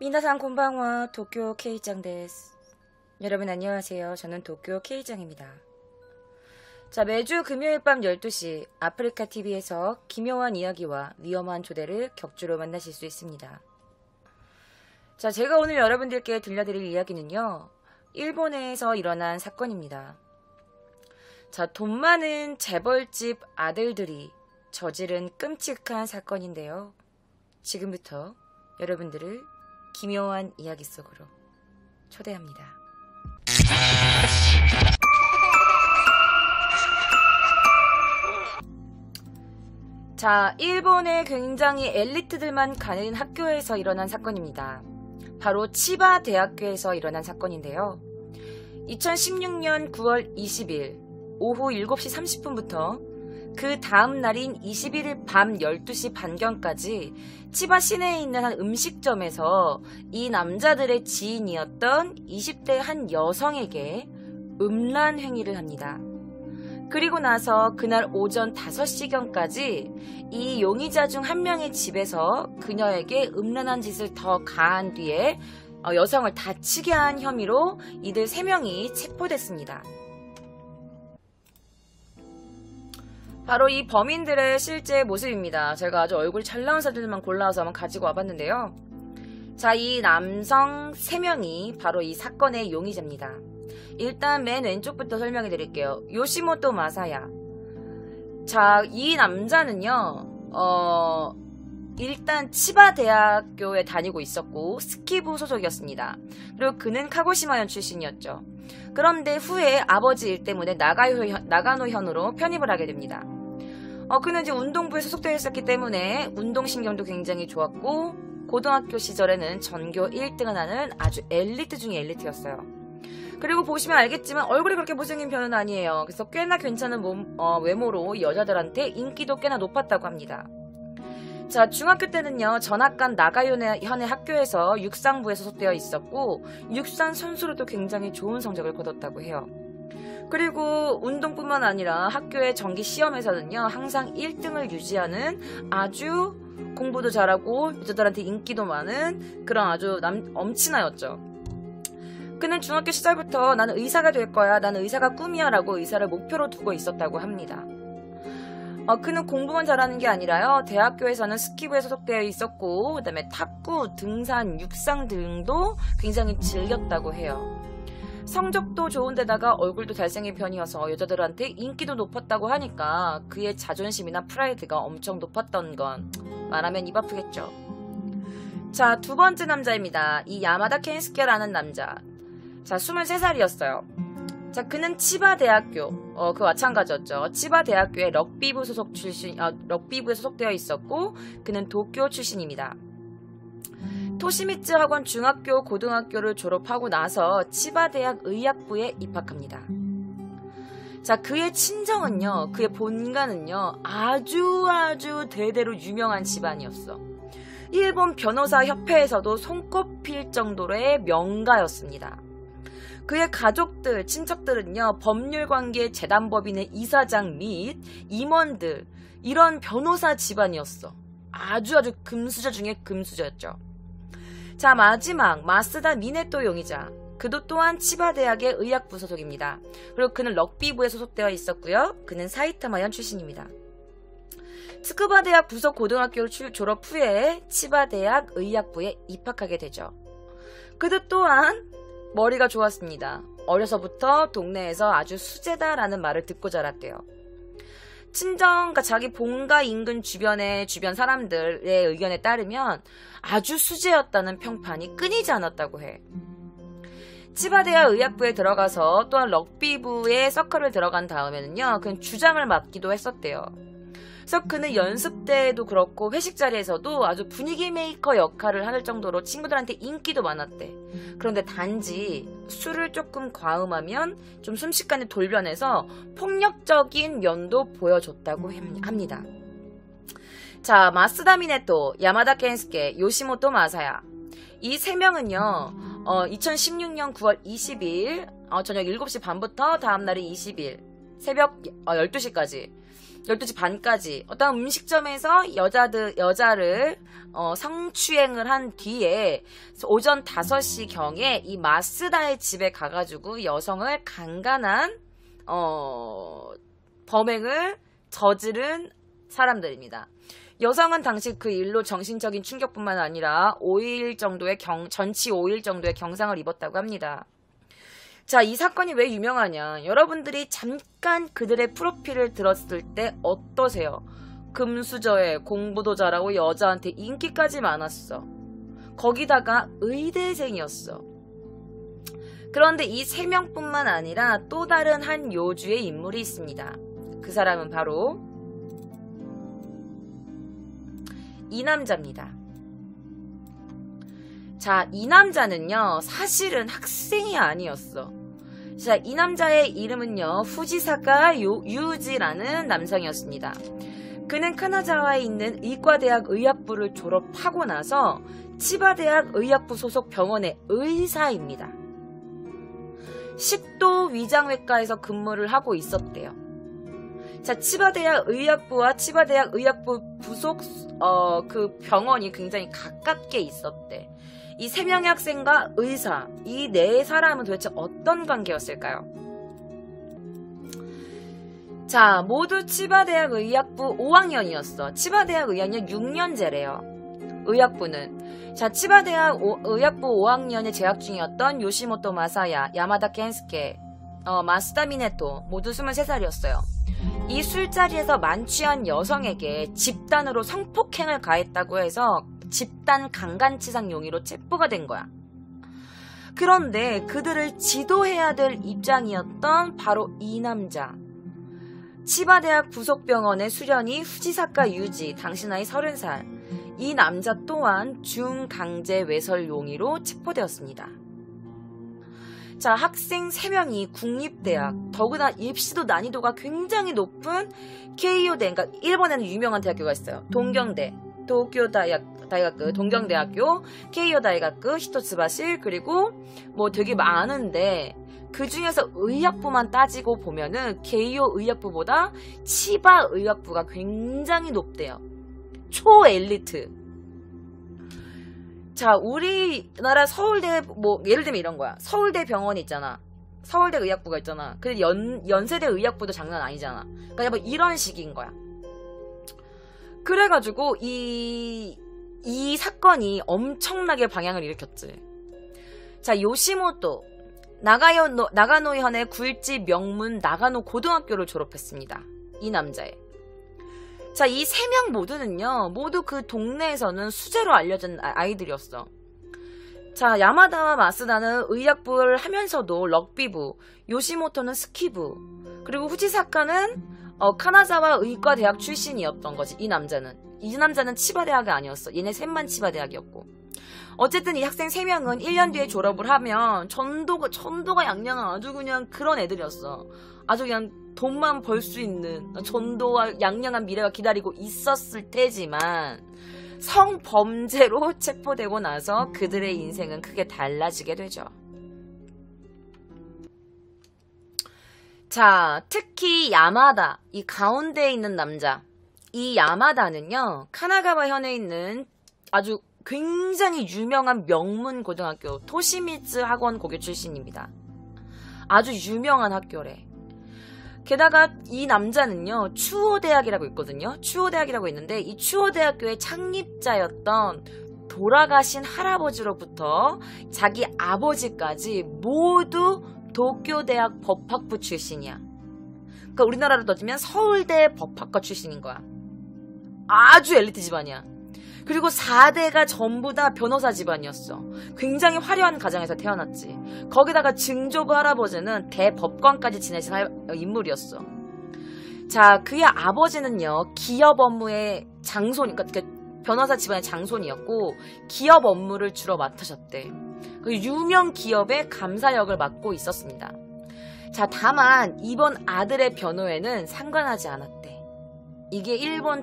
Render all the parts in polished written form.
미나상 곤방와 도쿄 K짱 데스. 여러분 안녕하세요. 저는 도쿄 K짱입니다. 자, 매주 금요일 밤 12시 아프리카 TV에서 기묘한 이야기와 위험한 조대를 격주로 만나실 수 있습니다. 자, 제가 오늘 여러분들께 들려드릴 이야기는요, 일본에서 일어난 사건입니다. 자, 돈 많은 재벌집 아들들이 저지른 끔찍한 사건인데요. 지금부터 여러분들을 기묘한 이야기 속으로 초대합니다. 자, 일본의 굉장히 엘리트들만 가는 학교에서 일어난 사건입니다. 바로 치바 대학교에서 일어난 사건인데요. 2016년 9월 20일 오후 7시 30분부터 그 다음 날인 21일 밤 12시 반경까지 치바 시내에 있는 한 음식점에서 이 남자들의 지인이었던 20대 한 여성에게 음란 행위를 합니다. 그리고 나서 그날 오전 5시경까지 이 용의자 중 한 명의 집에서 그녀에게 음란한 짓을 더 가한 뒤에 여성을 다치게 한 혐의로 이들 3명이 체포됐습니다. 바로 이 범인들의 실제 모습입니다. 제가 아주 얼굴이 잘 나온 사진들만 골라서 한번 가지고 와봤는데요. 자, 이 남성 3명이 바로 이 사건의 용의자입니다. 일단 맨 왼쪽부터 설명해 드릴게요. 요시모토 마사야. 자, 이 남자는요, 일단 치바 대학교에 다니고 있었고 스키부 소속이었습니다. 그리고 그는 카고시마현 출신이었죠. 그런데 후에 아버지 일 때문에 나가노현으로 편입을 하게 됩니다. 그는 이제 운동부에 소속되어 있었기 때문에 운동신경도 굉장히 좋았고 고등학교 시절에는 전교 1등을 하는 아주 엘리트 중에 엘리트였어요. 그리고 보시면 알겠지만 얼굴이 그렇게 못생긴 편은 아니에요. 그래서 꽤나 괜찮은 외모로 여자들한테 인기도 꽤나 높았다고 합니다. 자, 중학교 때는요, 전학간 나가현의 학교에서 육상부에 소속되어 있었고 육상 선수로도 굉장히 좋은 성적을 거뒀다고 해요. 그리고 운동뿐만 아니라 학교의 정기 시험에서는요, 항상 1등을 유지하는 아주 공부도 잘하고 여자들한테 인기도 많은 그런 아주 엄친아였죠. 그는 중학교 시절부터 나는 의사가 될 거야, 나는 의사가 꿈이야 라고 의사를 목표로 두고 있었다고 합니다. 그는 공부만 잘하는 게 아니라요, 대학교에서는 스키부에 소속되어 있었고 그 다음에 탁구, 등산, 육상 등도 굉장히 즐겼다고 해요. 성적도 좋은데다가 얼굴도 잘생긴 편이어서 여자들한테 인기도 높았다고 하니까 그의 자존심이나 프라이드가 엄청 높았던 건 말하면 입 아프겠죠. 자, 두 번째 남자입니다. 이 야마다 켄스케라는 남자. 자, 23살이었어요. 자, 그는 치바 대학교, 그 마찬가지였죠. 치바 대학교의 럭비부에 소속되어 있었고, 그는 도쿄 출신입니다. 토시미츠 학원 중학교, 고등학교를 졸업하고 나서 치바 대학 의학부에 입학합니다. 자, 그의 친정은요, 그의 본가는요, 아주 대대로 유명한 집안이었어. 일본 변호사 협회에서도 손꼽힐 정도로의 명가였습니다. 그의 가족들, 친척들은요, 법률관계 재단법인의 이사장 및 임원들, 이런 변호사 집안이었어. 아주 금수저 중에 금수저였죠. 자, 마지막 마쓰다 미네토 용의자. 그도 또한 치바 대학의 의학부 소속입니다. 그리고 그는 럭비부에 소속되어 있었고요. 그는 사이타마현 출신입니다. 츠쿠바 대학 부속 고등학교를 졸업 후에 치바 대학 의학부에 입학하게 되죠. 그도 또한 머리가 좋았습니다. 어려서부터 동네에서 아주 수재다라는 말을 듣고 자랐대요. 친정과 자기 본가 인근 주변 사람들의 의견에 따르면 아주 수재였다는 평판이 끊이지 않았다고 해. 치바대학 의학부에 들어가서 또한 럭비부에 서클을 들어간 다음에는요, 그는 주장을 맡기도 했었대요. 그래서 그는 연습 때에도 그렇고 회식 자리에서도 아주 분위기 메이커 역할을 할 정도로 친구들한테 인기도 많았대. 그런데 단지 술을 조금 과음하면 좀 순식간에 돌변해서 폭력적인 면도 보여줬다고 합니다. 자, 마쓰다 미네토, 야마다 켄스케, 요시모토 마사야. 이 3명은요, 2016년 9월 20일 저녁 7시 반부터 다음 날인 20일 새벽 12시까지 12시 반까지 어떤 음식점에서 여자를 성추행을 한 뒤에 오전 5시경에 이 마스다의 집에 가가지고 여성을 강간한 범행을 저지른 사람들입니다. 여성은 당시 그 일로 정신적인 충격뿐만 아니라 5일 정도의 전치 5일 정도의 경상을 입었다고 합니다. 자, 이 사건이 왜 유명하냐? 여러분들이 잠깐 그들의 프로필을 들었을 때 어떠세요? 금수저에 공부도 잘하고 여자한테 인기까지 많았어. 거기다가 의대생이었어. 그런데 이 3명뿐만 아니라 또 다른 한 요주의 인물이 있습니다. 그 사람은 바로 이 남자입니다. 자, 이 남자는요, 사실은 학생이 아니었어. 자, 이 남자의 이름은요, 후지사카 유지라는 남성이었습니다. 그는 카나자와에 있는 의과대학 의학부를 졸업하고 나서 치바대학 의학부 소속 병원의 의사입니다. 식도 위장외과에서 근무를 하고 있었대요. 자, 치바대학 의학부와 치바대학 의학부 부속 그 병원이 굉장히 가깝게 있었대. 이 3명의 학생과 의사, 이 4사람은 도대체 어떤 관계였을까요? 자, 모두 치바대학 의학부 5학년이었어. 치바대학 의학년 6년제래요. 의학부는. 자, 치바대학 의학부 5학년에 재학 중이었던 요시모토 마사야, 야마다 켄스케, 마스다 미네토 모두 23살이었어요. 이 술자리에서 만취한 여성에게 집단으로 성폭행을 가했다고 해서 집단 강간치상 용의로 체포가 된 거야. 그런데 그들을 지도해야 될 입장이었던 바로 이 남자. 치바대학 부속병원의 수련이 후지사카 유지, 당시 나이 30살. 이 남자 또한 중강제 외설 용의로 체포되었습니다. 자, 학생 3명이 국립대학, 더구나 입시도 난이도가 굉장히 높은 케이오대, 그러니까 일본에는 유명한 대학교가 있어요. 동경대, 도쿄 다이학교, 동경대학교, 케이오 다이학교, 히토츠바시, 그리고 뭐 되게 많은데 그 중에서 의학부만 따지고 보면은 케이오 의학부보다 치바 의학부가 굉장히 높대요. 초엘리트. 자, 우리나라 서울대 뭐 예를 들면 이런 거야. 서울대 병원이 있잖아. 서울대 의학부가 있잖아. 근데 연세대 의학부도 장난 아니잖아. 그러니까 뭐 이런 식인 거야. 그래가지고 이 사건이 엄청나게 방향을 일으켰지. 자, 요시모토 나가노현의 굴지 명문 나가노 고등학교를 졸업했습니다. 이 남자애. 자, 이 3명 모두는요, 모두 그 동네에서는 수재로 알려진 아이들이었어. 자, 야마다와 마스다는 의학부를 하면서도 럭비부, 요시모토는 스키부, 그리고 후지사카는 카나자와 의과대학 출신이었던 거지. 이 남자는 치바대학이 아니었어. 얘네 셋만 치바대학이었고. 어쨌든 이 학생 3명은 1년 뒤에 졸업을 하면 전도가 양양한 아주 그냥 그런 애들이었어. 아주 그냥 돈만 벌 수 있는 전도와 양양한 미래가 기다리고 있었을 테지만 성범죄로 체포되고 나서 그들의 인생은 크게 달라지게 되죠. 자, 특히 야마다, 이 가운데에 있는 남자, 이 야마다는요, 카나가와 현에 있는 아주 굉장히 유명한 명문 고등학교 토시미츠 학원 고교 출신입니다. 아주 유명한 학교래. 게다가 이 남자는요, 추오대학이라고 있거든요. 추오대학이라고 있는데 이 추오대학교의 창립자였던 돌아가신 할아버지로부터 자기 아버지까지 모두 도쿄대학 법학부 출신이야. 그러니까 우리나라로 따지면 서울대 법학과 출신인 거야. 아주 엘리트 집안이야. 그리고 4대가 전부 다 변호사 집안이었어. 굉장히 화려한 가정에서 태어났지. 거기다가 증조부 할아버지는 대법관까지 지내신 인물이었어. 자, 그의 아버지는요, 기업 업무의 장손, 그러니까 변호사 집안의 장손이었고 기업 업무를 주로 맡으셨대. 그 유명 기업의 감사역을 맡고 있었습니다. 자, 다만 이번 아들의 변호에는 상관하지 않았대. 이게 일본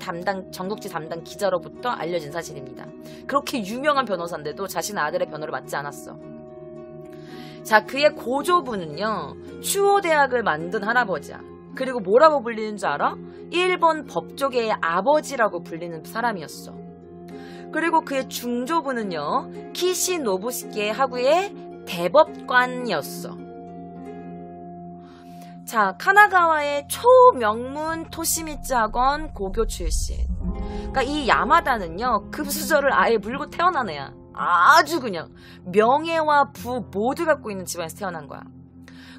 전국지 담당 기자로부터 알려진 사실입니다. 그렇게 유명한 변호사인데도 자신 아들의 변호를 맡지 않았어. 자, 그의 고조부는요, 추오대학을 만든 할아버지야. 그리고 뭐라고 불리는 줄 알아? 일본 법조계의 아버지라고 불리는 사람이었어. 그리고 그의 중조부는요, 키시노부스케 하구의 대법관이었어. 자, 카나가와의 초명문 토시미츠 학원 고교 출신. 그러니까 이 야마다는요, 급수저를 아예 물고 태어난 애야. 아주 그냥 명예와 부 모두 갖고 있는 집안에서 태어난 거야.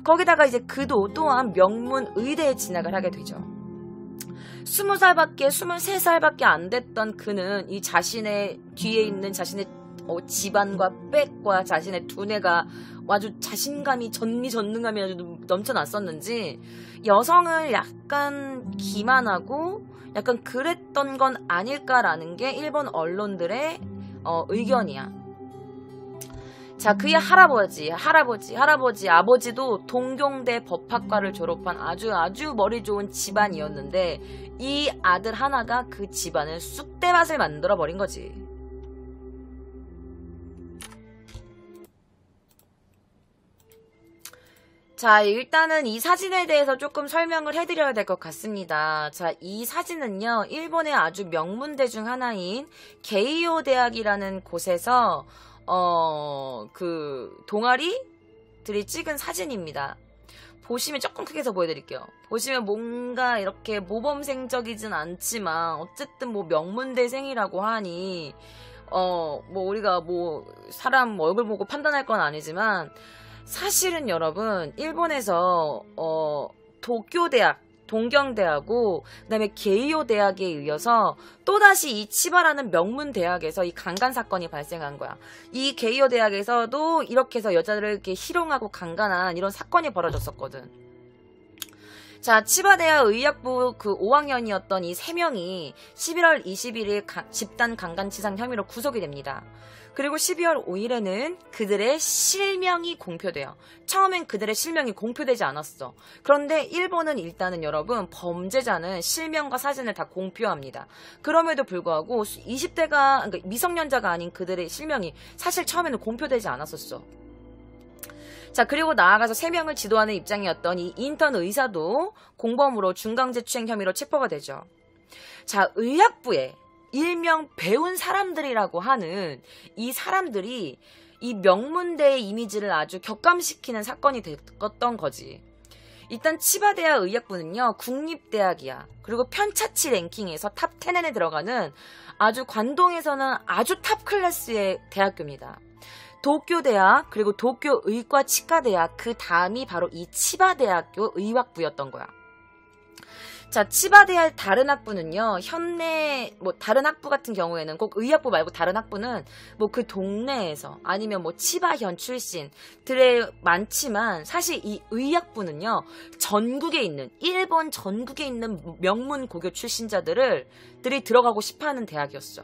거기다가 이제 그도 또한 명문 의대에 진학을 하게 되죠. 20살밖에 23살밖에 안 됐던 그는 이 자신의 뒤에 있는 자신의 집안과 백과 자신의 두뇌가 아주 자신감이 전미전능감이 아주 넘쳐났었는지 여성을 약간 기만하고 약간 그랬던 건 아닐까라는 게 일본 언론들의 의견이야. 자, 그의 할아버지, 아버지도 동경대 법학과를 졸업한 아주 머리 좋은 집안이었는데 이 아들 하나가 그 집안을 쑥대밭을 만들어 버린 거지. 자, 일단은 이 사진에 대해서 조금 설명을 해드려야 될 것 같습니다. 자, 이 사진은요, 일본의 아주 명문대 중 하나인 게이오 대학이라는 곳에서 그 동아리들이 찍은 사진입니다. 보시면 조금 크게 해서 보여드릴게요. 보시면 뭔가 이렇게 모범생적이진 않지만 어쨌든 뭐 명문대생이라고 하니 뭐 우리가 뭐 사람 얼굴 보고 판단할 건 아니지만 사실은 여러분 일본에서 도쿄대학, 동경대하고 그다음에 게이오 대학에 이어서 또다시 이 치바라는 명문 대학에서 이 강간 사건이 발생한 거야. 이 게이오 대학에서도 이렇게 해서 여자들을 이렇게 희롱하고 강간한 이런 사건이 벌어졌었거든. 자, 치바대학 의학부 그 5학년이었던 이 3명이 11월 21일 집단 강간치상 혐의로 구속이 됩니다. 그리고 12월 5일에는 그들의 실명이 공표돼요. 처음엔 그들의 실명이 공표되지 않았어. 그런데 일본은 일단은 여러분 범죄자는 실명과 사진을 다 공표합니다. 그럼에도 불구하고 20대가 그러니까 미성년자가 아닌 그들의 실명이 사실 처음에는 공표되지 않았었어. 자, 그리고 나아가서 3명을 지도하는 입장이었던 이 인턴 의사도 공범으로 중강제추행 혐의로 체포가 되죠. 자, 의학부에 일명 배운 사람들이라고 하는 이 사람들이 이 명문대의 이미지를 아주 격감시키는 사건이 됐던 거지. 일단 치바대학 의학부는요, 국립대학이야. 그리고 편차치 랭킹에서 탑 10에 들어가는 아주 관동에서는 아주 탑 클래스의 대학교입니다. 도쿄대학, 그리고 도쿄 의과치과대학, 그 다음이 바로 이 치바대학교 의학부였던 거야. 자, 치바대학 다른 학부는요, 현내, 뭐, 다른 학부 같은 경우에는 꼭 의학부 말고 다른 학부는 뭐 그 동네에서 아니면 뭐 치바현 출신들의 많지만 사실 이 의학부는요, 전국에 있는, 일본 전국에 있는 명문 고교 출신자들이 들어가고 싶어 하는 대학이었어.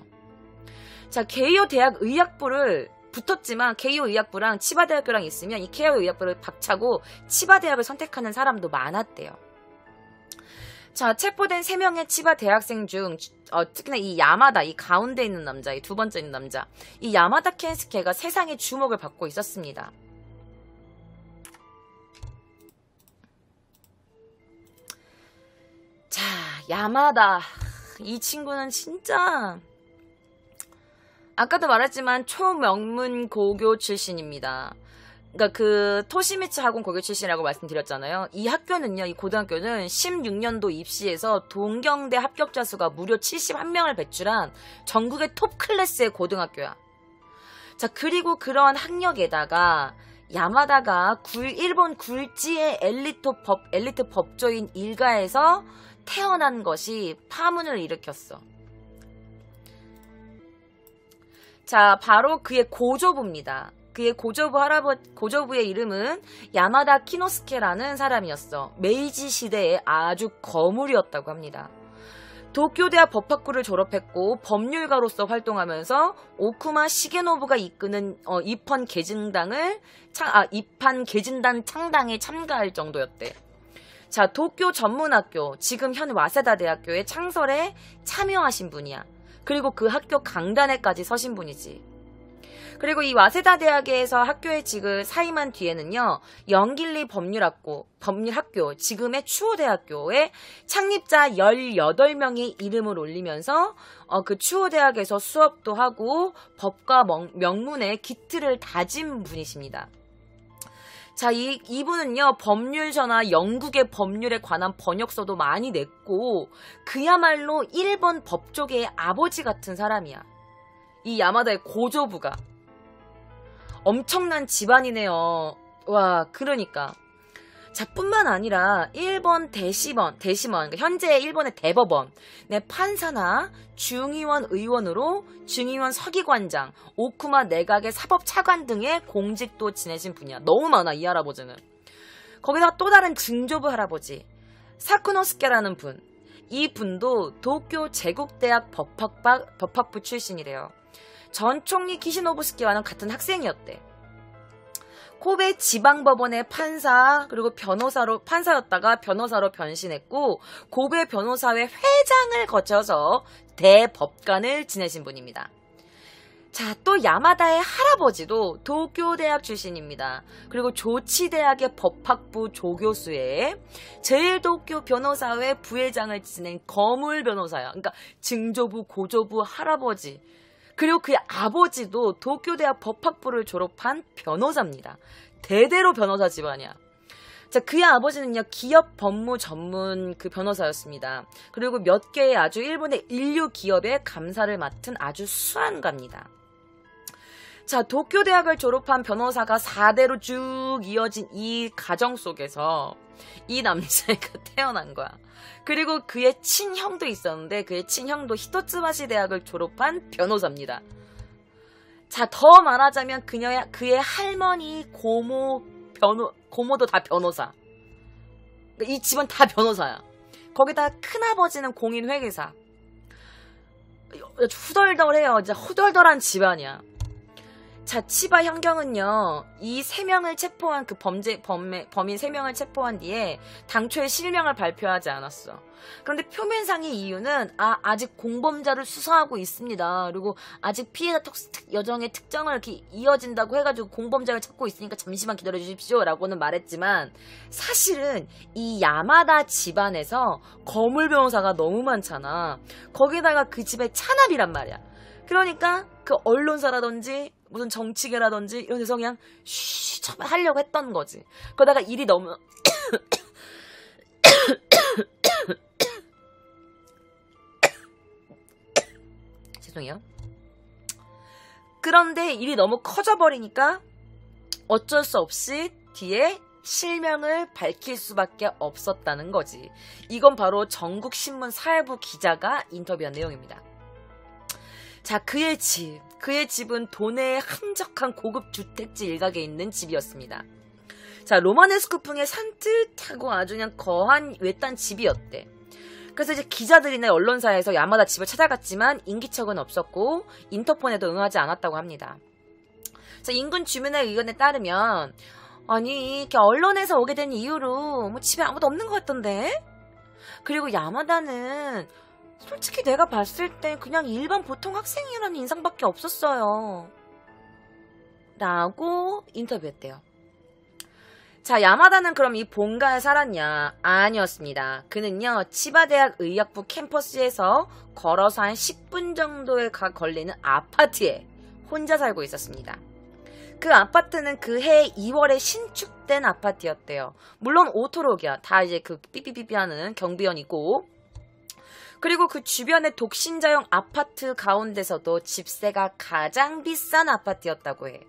자, 게이오 대학 의학부를 붙었지만 게이오 의학부랑 치바대학교랑 있으면 이 게이오 의학부를 박차고 치바대학을 선택하는 사람도 많았대요. 자, 체포된 3명의 치바 대학생 중 특히나 이 야마다, 이 가운데 있는 남자, 이 두 번째 있는 남자, 이 야마다 켄스케가 세상의 주목을 받고 있었습니다. 자, 야마다, 이 친구는 진짜 아까도 말했지만 초명문 고교 출신입니다. 그러니까 그 토시미츠 학원 고교 출신이라고 말씀드렸잖아요. 이 학교는요, 이 고등학교는 16년도 입시에서 동경대 합격자 수가 무려 71명을 배출한 전국의 톱 클래스의 고등학교야. 자, 그리고 그러한 학력에다가 야마다가 일본 굴지의 엘리트 법조인 일가에서 태어난 것이 파문을 일으켰어. 자, 바로 그의 고조부입니다. 그의 고조부의 이름은 야마다 키노스케라는 사람이었어. 메이지 시대의 아주 거물이었다고 합니다. 도쿄대학 법학부를 졸업했고 법률가로서 활동하면서 오쿠마 시게노부가 이끄는 입한 개진단 창당에 참가할 정도였대. 자, 도쿄 전문학교, 지금 현 와세다 대학교의 창설에 참여하신 분이야. 그리고 그 학교 강단에까지 서신 분이지. 그리고 이 와세다 대학에서 학교에 직을 사임한 뒤에는요, 영길리 법률학교, 지금의 추호대학교에 창립자 18명의 이름을 올리면서 그 추호대학에서 수업도 하고 법과 명문의 기틀을 다진 분이십니다. 자, 이분은요, 법률서나 영국의 법률에 관한 번역서도 많이 냈고, 그야말로 일본 법조계의 아버지 같은 사람이야. 이 야마다의 고조부가. 엄청난 집안이네요. 와, 그러니까. 자, 뿐만 아니라 일본 대심원, 그러니까 현재 일본의 대법원, 판사나 중의원 의원으로 중의원 서기관장, 오쿠마 내각의 사법차관 등의 공직도 지내신 분이야. 너무 많아, 이 할아버지는. 거기다가 또 다른 증조부 할아버지, 사쿠노스케라는 분. 이 분도 도쿄 제국대학 법학부 출신이래요. 전 총리 키시노부스키와는 같은 학생이었대. 코베 지방법원의 판사, 그리고 판사였다가 변호사로 변신했고, 고베 변호사회 회장을 거쳐서 대법관을 지내신 분입니다. 자, 또 야마다의 할아버지도 도쿄대학 출신입니다. 그리고 조치대학의 법학부 조교수에 제일도쿄 변호사회 부회장을 지낸 거물 변호사야. 그러니까 증조부, 고조부 할아버지. 그리고 그의 아버지도 도쿄대학 법학부를 졸업한 변호사입니다. 대대로 변호사 집안이야. 자, 그의 아버지는요, 기업 법무 전문 변호사였습니다. 그리고 몇 개의 아주 일본의 인류 기업의 감사를 맡은 아주 수완가입니다. 자, 도쿄대학을 졸업한 변호사가 4대로 쭉 이어진 이 가정 속에서 이 남자애가 태어난 거야. 그리고 그의 친형도 있었는데 그의 친형도 히토츠바시 대학을 졸업한 변호사입니다. 자, 더 말하자면 그의 할머니, 고모도 다 변호사. 이 집은 다 변호사야. 거기다 큰아버지는 공인회계사. 후덜덜해요. 진짜 후덜덜한 집안이야. 자, 치바 현경은요, 이 3명을 체포한 범인 3명을 체포한 뒤에 당초에 실명을 발표하지 않았어. 그런데 표면상의 이유는, 아직 공범자를 수사하고 있습니다. 그리고 아직 피해자 여정의 특정을 이렇게 이어진다고 해가지고 공범자를 찾고 있으니까 잠시만 기다려 주십시오. 라고는 말했지만, 사실은 이 야마다 집안에서 거물 변호사가 너무 많잖아. 거기다가 그 집에 차납이란 말이야. 그러니까 그 언론사라든지 무슨 정치계라든지 이런 데서 그냥 하려고 했던 거지. 그러다가 일이 너무 죄송해요. 그런데 일이 너무 커져버리니까 어쩔 수 없이 뒤에 실명을 밝힐 수밖에 없었다는 거지. 이건 바로 전국신문 사회부 기자가 인터뷰한 내용입니다. 자, 그의 집은 도내의 한적한 고급 주택지 일각에 있는 집이었습니다. 자, 로마네스코풍의 산뜻하고 아주 그냥 거한 외딴 집이었대. 그래서 이제 기자들이나 언론사에서 야마다 집을 찾아갔지만 인기척은 없었고 인터폰에도 응하지 않았다고 합니다. 자, 인근 주민의 의견에 따르면, 아니, 이렇게 언론에서 오게 된 이후로 뭐 집에 아무도 없는 것 같던데? 그리고 야마다는 솔직히 내가 봤을 때 그냥 일반 보통 학생이라는 인상밖에 없었어요. 라고 인터뷰했대요. 자, 야마다는 그럼 이 본가에 살았냐? 아니었습니다. 그는요, 치바대학 의학부 캠퍼스에서 걸어서 한 10분 정도에 걸리는 아파트에 혼자 살고 있었습니다. 그 아파트는 그해 2월에 신축된 아파트였대요. 물론 오토록이야. 다 이제 그 삐삐삐삐 하는 경비원이고, 그리고 그 주변의 독신자용 아파트 가운데서도 집세가 가장 비싼 아파트였다고 해.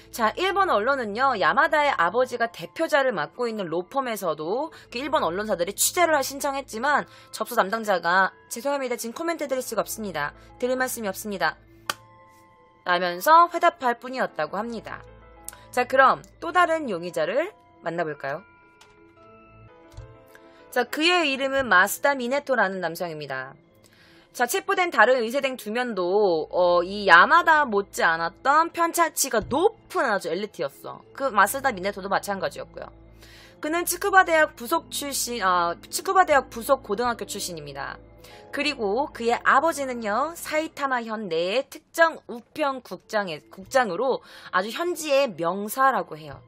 자, 일본 언론은요, 야마다의 아버지가 대표자를 맡고 있는 로펌에서도 그 일본 언론사들이 취재를 신청했지만 접수 담당자가 죄송합니다. 지금 코멘트 드릴 수가 없습니다. 드릴 말씀이 없습니다. 라면서 회답할 뿐이었다고 합니다. 자, 그럼 또 다른 용의자를 만나볼까요? 자, 그의 이름은 마스다 미네토라는 남성입니다. 자, 체포된 다른 의세댕 2명도 이 야마다 못지 않았던 편차치가 높은 아주 엘리트였어. 그 마스다 미네토도 마찬가지였고요. 그는 츠쿠바대학 부속 고등학교 출신입니다. 그리고 그의 아버지는요, 사이타마현 내의 특정 우편 국장으로 아주 현지의 명사라고 해요.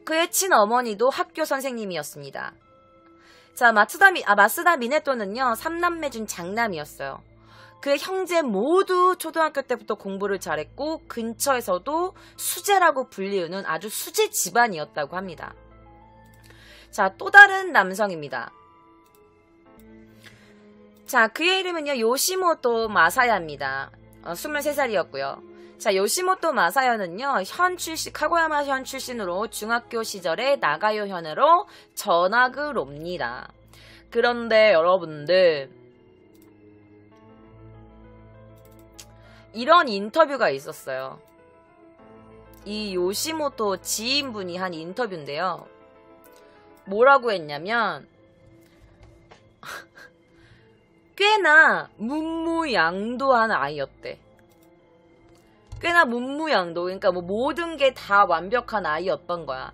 그의 친어머니도 학교 선생님이었습니다. 자, 마쓰다 미네토는요, 3남매 중 장남이었어요. 그의 형제 모두 초등학교 때부터 공부를 잘했고 근처에서도 수재라고 불리우는 아주 수재 집안이었다고 합니다. 자, 또 다른 남성입니다. 자, 그의 이름은요, 요시모토 마사야입니다. 23살이었고요. 자, 요시모토 마사야는요, 카고야마 현 출신으로 중학교 시절에 나가요 현으로 전학을 옵니다. 그런데 여러분들, 이런 인터뷰가 있었어요. 이 요시모토 지인분이 한 인터뷰인데요. 뭐라고 했냐면 꽤나 문무양도한 아이였대. 꽤나 문무양도, 그러니까 뭐 모든 게 다 완벽한 아이였던 거야.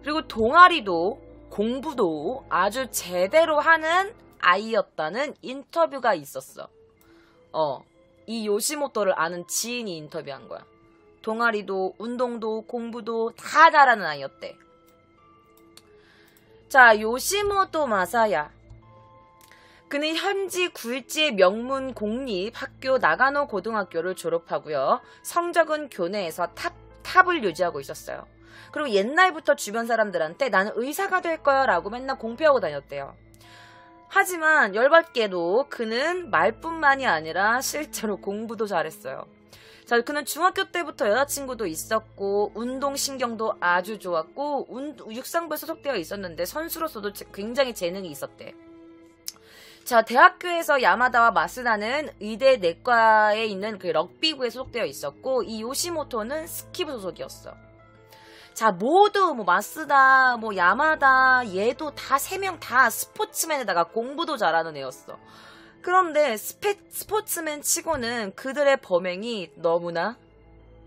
그리고 동아리도 공부도 아주 제대로 하는 아이였다는 인터뷰가 있었어. 이 요시모토를 아는 지인이 인터뷰한 거야. 동아리도 운동도 공부도 다 잘하는 아이였대. 자, 요시모토 마사야. 그는 현지 굴지의 명문 공립학교 나가노 고등학교를 졸업하고요. 성적은 교내에서 탑을 유지하고 있었어요. 그리고 옛날부터 주변 사람들한테 나는 의사가 될 거야 라고 맨날 공표하고 다녔대요. 하지만 열받게도 그는 말뿐만이 아니라 실제로 공부도 잘했어요. 자, 그는 중학교 때부터 여자친구도 있었고 운동신경도 아주 좋았고 육상부에 소속되어 있었는데 선수로서도 굉장히 재능이 있었대. 자, 대학교에서 야마다와 마쓰다는 의대 내과에 있는 그 럭비부에 소속되어 있었고 이 요시모토는 스키부 소속이었어. 자, 모두 마쓰다, 야마다, 얘도 다 3명 다 스포츠맨에다가 공부도 잘하는 애였어. 그런데 스포츠맨 치고는 그들의 범행이 너무나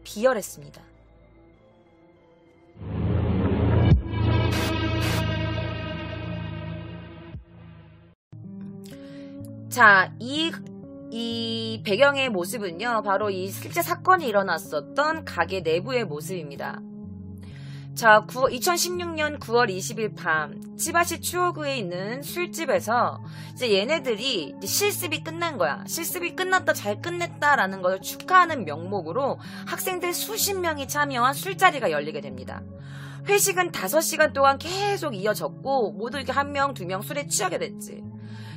비열했습니다. 자, 이 배경의 모습은요, 바로 이 실제 사건이 일어났었던 가게 내부의 모습입니다. 자, 2016년 9월 20일 밤 치바시 추오구에 있는 술집에서 이제 얘네들이 실습이 끝난 거야. 실습이 끝났다, 잘 끝냈다라는 것을 축하하는 명목으로 학생들 수십 명이 참여한 술자리가 열리게 됩니다. 회식은 5시간 동안 계속 이어졌고 모두 이렇게 1명, 2명 술에 취하게 됐지.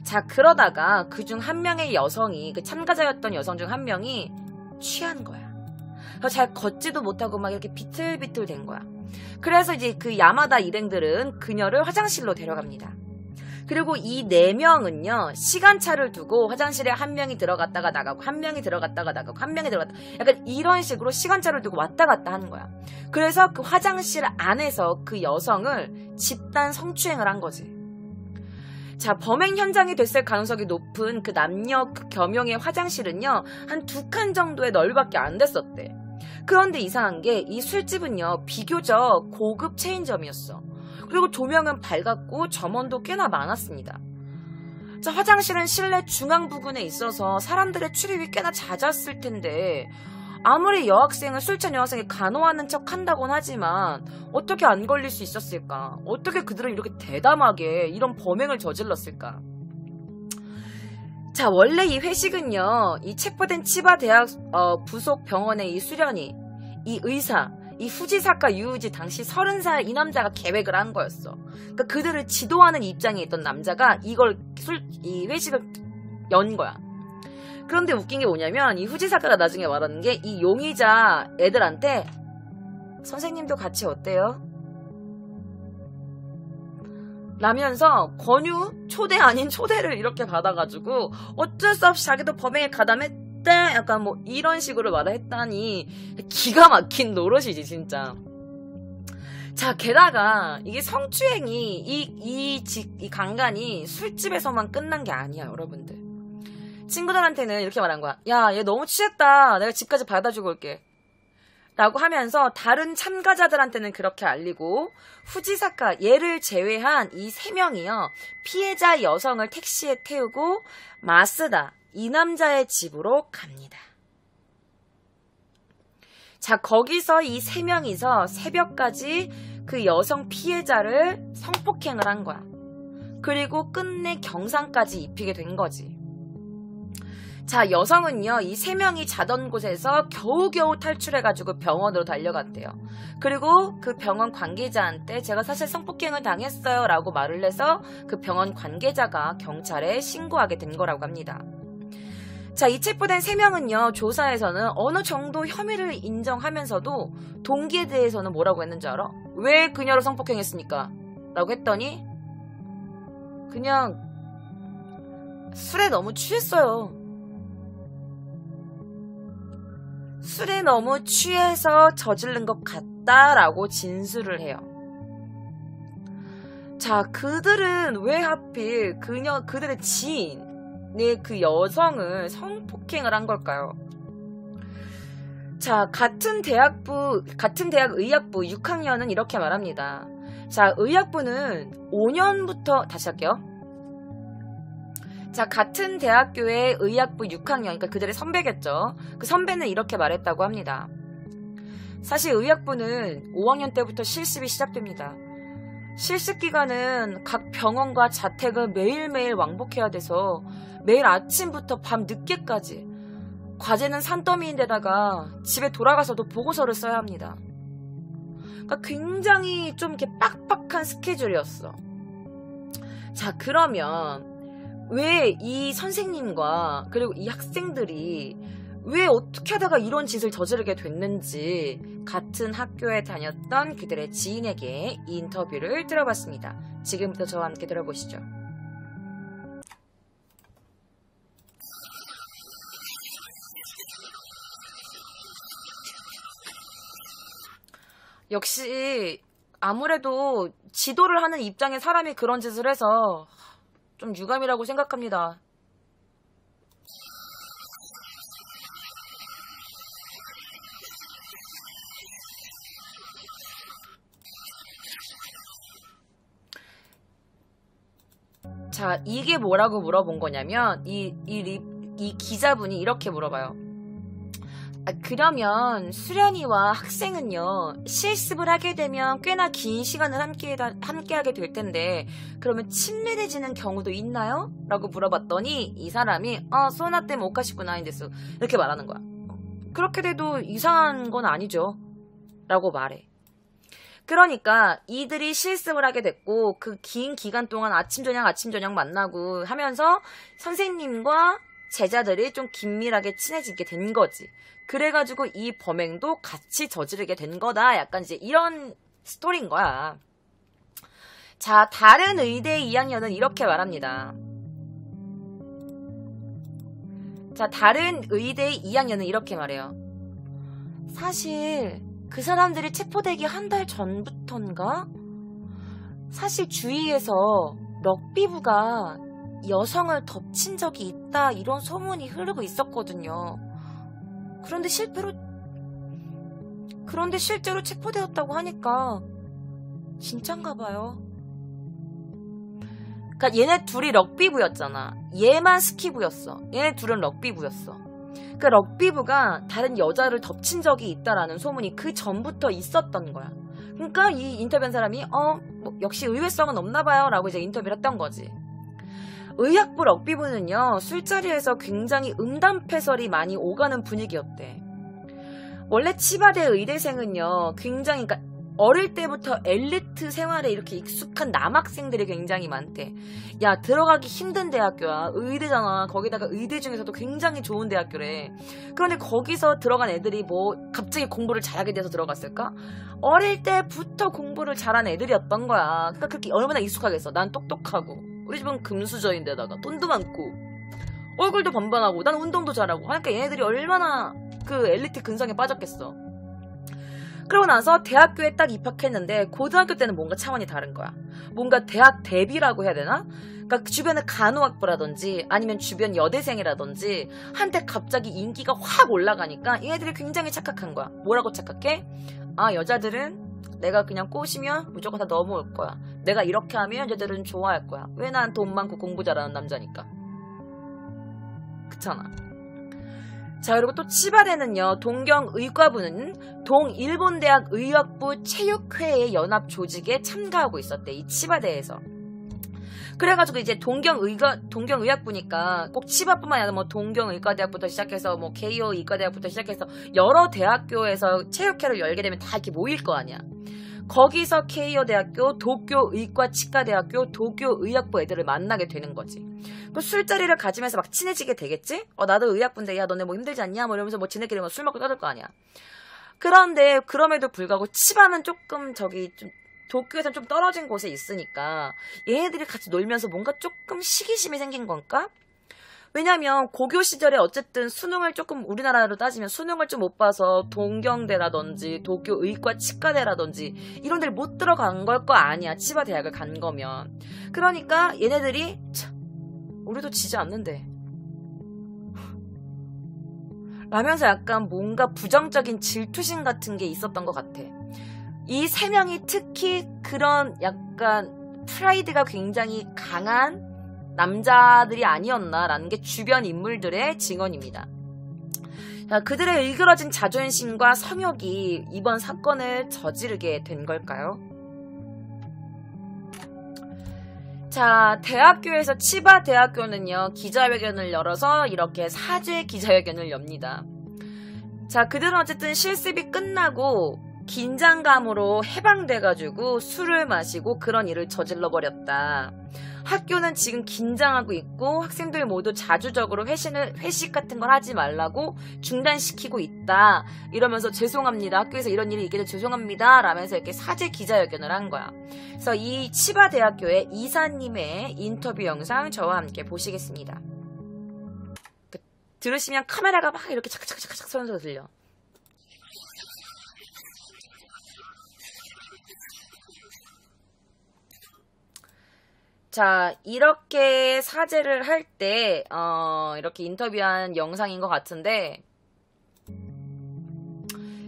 자, 그러다가 그중 한 명의 여성이, 그 참가자였던 여성 중 한 명이 취한 거야. 그래서 잘 걷지도 못하고 막 이렇게 비틀비틀 된 거야. 그래서 이제 그 야마다 일행들은 그녀를 화장실로 데려갑니다. 그리고 이 4명은요, 시간차를 두고 화장실에 한 명이 들어갔다가 나가고, 한 명이 들어갔다가 나가고, 한 명이 들어갔다, 약간 이런 식으로 시간차를 두고 왔다 갔다 하는 거야. 그래서 그 화장실 안에서 그 여성을 집단 성추행을 한 거지. 자, 범행 현장이 됐을 가능성이 높은 그 남녀 겸용의 화장실은요, 한 2칸 정도의 넓이밖에 안 됐었대. 그런데 이상한 게 이 술집은요, 비교적 고급 체인점이었어. 그리고 조명은 밝았고 점원도 꽤나 많았습니다. 자, 화장실은 실내 중앙 부근에 있어서 사람들의 출입이 꽤나 잦았을 텐데 아무리 여학생을 술 취한 여학생이 간호하는 척 한다곤 하지만 어떻게 안 걸릴 수 있었을까? 어떻게 그들은 이렇게 대담하게 이런 범행을 저질렀을까? 자, 원래 이 회식은요, 이 체포된 치바 대학 부속 병원의 이 수련이, 이 의사, 이 후지사카 유우지 당시 30살 이 남자가 계획을 한 거였어. 그러니까 그들을 지도하는 입장에 있던 남자가 이 회식을 연 거야. 그런데 웃긴 게 뭐냐면 이 후지사카가 나중에 말하는 게 이 용의자 애들한테 선생님도 같이 어때요? 라면서 권유, 초대 아닌 초대를 이렇게 받아가지고 어쩔 수 없이 자기도 범행에 가담했다, 약간 뭐 이런 식으로 말을 했다니 기가 막힌 노릇이지 진짜. 자, 게다가 이게 성추행이 이 강간이 술집에서만 끝난 게 아니야, 여러분들. 친구들한테는 이렇게 말한 거야. 야, 얘 너무 취했다. 내가 집까지 받아주고 올게. 라고 하면서 다른 참가자들한테는 그렇게 알리고 후지사카 얘를 제외한 이 3명이요. 피해자 여성을 택시에 태우고 마쓰다 이 남자의 집으로 갑니다. 자, 거기서 이 3명이서 새벽까지 그 여성 피해자를 성폭행을 한 거야. 그리고 끝내 경상까지 입히게 된 거지. 자, 여성은요, 이 3명이 자던 곳에서 겨우겨우 탈출해가지고 병원으로 달려갔대요. 그리고 그 병원 관계자한테 제가 사실 성폭행을 당했어요 라고 말을 해서 그 병원 관계자가 경찰에 신고하게 된 거라고 합니다. 자, 이 체포된 3명은요, 조사에서는 어느 정도 혐의를 인정하면서도 동기에 대해서는 뭐라고 했는지 알아? 왜 그녀를 성폭행했습니까? 라고 했더니 그냥 술에 너무 취했어요. 술에 너무 취해서 저지른 것 같다라고 진술을 해요. 자, 그들은 왜 하필 그들의 지인의 그 여성을 성폭행을 한 걸까요? 자, 같은 대학 의학부 6학년은 이렇게 말합니다. 자, 의학부는 5년부터 다시 할게요. 자, 같은 대학교의 의학부 6학년, 그러니까 그들의 선배겠죠. 그 선배는 이렇게 말했다고 합니다. 사실 의학부는 5학년 때부터 실습이 시작됩니다. 실습 기간은 각 병원과 자택을 매일매일 왕복해야 돼서 매일 아침부터 밤 늦게까지 과제는 산더미인데다가 집에 돌아가서도 보고서를 써야 합니다. 그러니까 굉장히 좀 이렇게 빡빡한 스케줄이었어. 자, 그러면 왜 이 선생님과 그리고 이 학생들이 왜 어떻게 하다가 이런 짓을 저지르게 됐는지 같은 학교에 다녔던 그들의 지인에게 이 인터뷰를 들어봤습니다. 지금부터 저와 함께 들어보시죠. 역시 아무래도 지도를 하는 입장의 사람이 그런 짓을 해서 좀 유감이라고 생각합니다. 자, 이게 뭐라고 물어본 거냐면 이 기자분이 이렇게 물어봐요. 그러면 수련이와 학생은요, 실습을 하게 되면 꽤나 긴 시간을 함께하게 될 텐데 그러면 친밀해지는 경우도 있나요? 라고 물어봤더니 이 사람이 소나 때문에 오카시쿠나인 데스 이렇게 말하는 거야. 그렇게 돼도 이상한 건 아니죠 라고 말해. 그러니까 이들이 실습을 하게 됐고 그 긴 기간 동안 아침 저녁 만나고 하면서 선생님과 제자들이 좀 긴밀하게 친해지게 된 거지. 그래가지고 이 범행도 같이 저지르게 된 거다. 약간 이제 이런 스토리인 거야. 자, 다른 의대 2학년은 이렇게 말합니다. 자, 다른 의대 2학년은 이렇게 말해요. 사실 그 사람들이 체포되기 한 달 전부터인가? 사실 주위에서 럭비부가 여성을 덮친 적이 있다 이런 소문이 흐르고 있었거든요. 그런데 실제로 체포되었다고 하니까 진짠가 봐요. 그러니까 얘네 둘이 럭비부였잖아. 얘만 스키부였어. 얘네 둘은 럭비부였어. 그 럭비부가 다른 여자를 덮친 적이 있다라는 소문이 그 전부터 있었던 거야. 그러니까 이 인터뷰한 사람이 역시 의외성은 없나 봐요 라고 이제 인터뷰를 했던 거지. 의학부 럭비부는요, 술자리에서 굉장히 음담패설이 많이 오가는 분위기였대. 원래 치바대 의대생은요, 굉장히, 그러니까 어릴 때부터 엘리트 생활에 이렇게 익숙한 남학생들이 굉장히 많대. 야, 들어가기 힘든 대학교야. 의대잖아. 거기다가 의대 중에서도 굉장히 좋은 대학교래. 그런데 거기서 들어간 애들이 뭐 갑자기 공부를 잘하게 돼서 들어갔을까? 어릴 때부터 공부를 잘한 애들이었던 거야. 그러니까 그렇게 얼마나 익숙하겠어. 난 똑똑하고 우리 집은 금수저인데다가 돈도 많고 얼굴도 번번하고 난 운동도 잘하고 하니까 얘네들이 얼마나 그 엘리트 근성에 빠졌겠어. 그러고 나서 대학교에 딱 입학했는데 고등학교 때는 뭔가 차원이 다른 거야. 뭔가 대학 대비라고 해야 되나? 그러니까 주변에 간호학부라든지 아니면 주변 여대생이라든지 한때 갑자기 인기가 확 올라가니까 얘네들이 굉장히 착각한 거야. 뭐라고 착각해? 아, 여자들은 내가 그냥 꼬시면 무조건 다 넘어올 거야. 내가 이렇게 하면 여자들은 좋아할 거야. 왜? 난 돈 많고 공부 잘하는 남자니까. 그렇잖아. 자, 그리고 또 치바대는요, 동경의과부는 동일본대학 의학부 체육회의 연합 조직에 참가하고 있었대. 이 치바대에서. 그래가지고 이제 동경의학부니까 꼭 치바뿐만 아니라 뭐 동경의과대학부터 시작해서 뭐 개요 의과대학부터 시작해서 여러 대학교에서 체육회를 열게 되면 다 이렇게 모일 거 아니야. 거기서 케이오 대학교, 도쿄 의과치과대학교, 도쿄 의학부 애들을 만나게 되는 거지. 또 술자리를 가지면서 막 친해지게 되겠지? 나도 의학부인데 야 너네 뭐 힘들지 않냐? 뭐 이러면서 뭐 지네끼리 뭐 술 먹고 떠들 거 아니야. 그런데 그럼에도 불구하고 치바는 조금 저기 좀 도쿄에선 좀 떨어진 곳에 있으니까 얘네들이 같이 놀면서 뭔가 조금 시기심이 생긴 건가? 왜냐면 고교 시절에 어쨌든 수능을 조금 우리나라로 따지면 수능을 좀 못 봐서 동경대라든지 도쿄 의과치과대라든지 이런 데를 못 들어간 걸 거 아니야. 치바 대학을 간 거면. 그러니까 얘네들이 참 우리도 지지 않는데 라면서 약간 뭔가 부정적인 질투심 같은 게 있었던 것 같아. 이 세 명이 특히 그런 약간 프라이드가 굉장히 강한 남자들이 아니었나라는 게 주변 인물들의 증언입니다. 자, 그들의 일그러진 자존심과 성욕이 이번 사건을 저지르게 된 걸까요? 자, 대학교에서 치바 대학교는요, 기자회견을 열어서 이렇게 사죄 기자회견을 엽니다. 자, 그들은 어쨌든 실습이 끝나고 긴장감으로 해방돼가지고 술을 마시고 그런 일을 저질러버렸다. 학교는 지금 긴장하고 있고 학생들 모두 자주적으로 회식 같은 걸 하지 말라고 중단시키고 있다. 이러면서 죄송합니다. 학교에서 이런 일이 있게 돼서 죄송합니다. 라면서 이렇게 사죄 기자회견을 한 거야. 그래서 이 치바 대학교의 이사님의 인터뷰 영상 저와 함께 보시겠습니다. 들으시면 카메라가 막 이렇게 착착착착 소리가 들려. 자, 이렇게 사죄를 할 때, 이렇게 인터뷰한 영상인 것 같은데,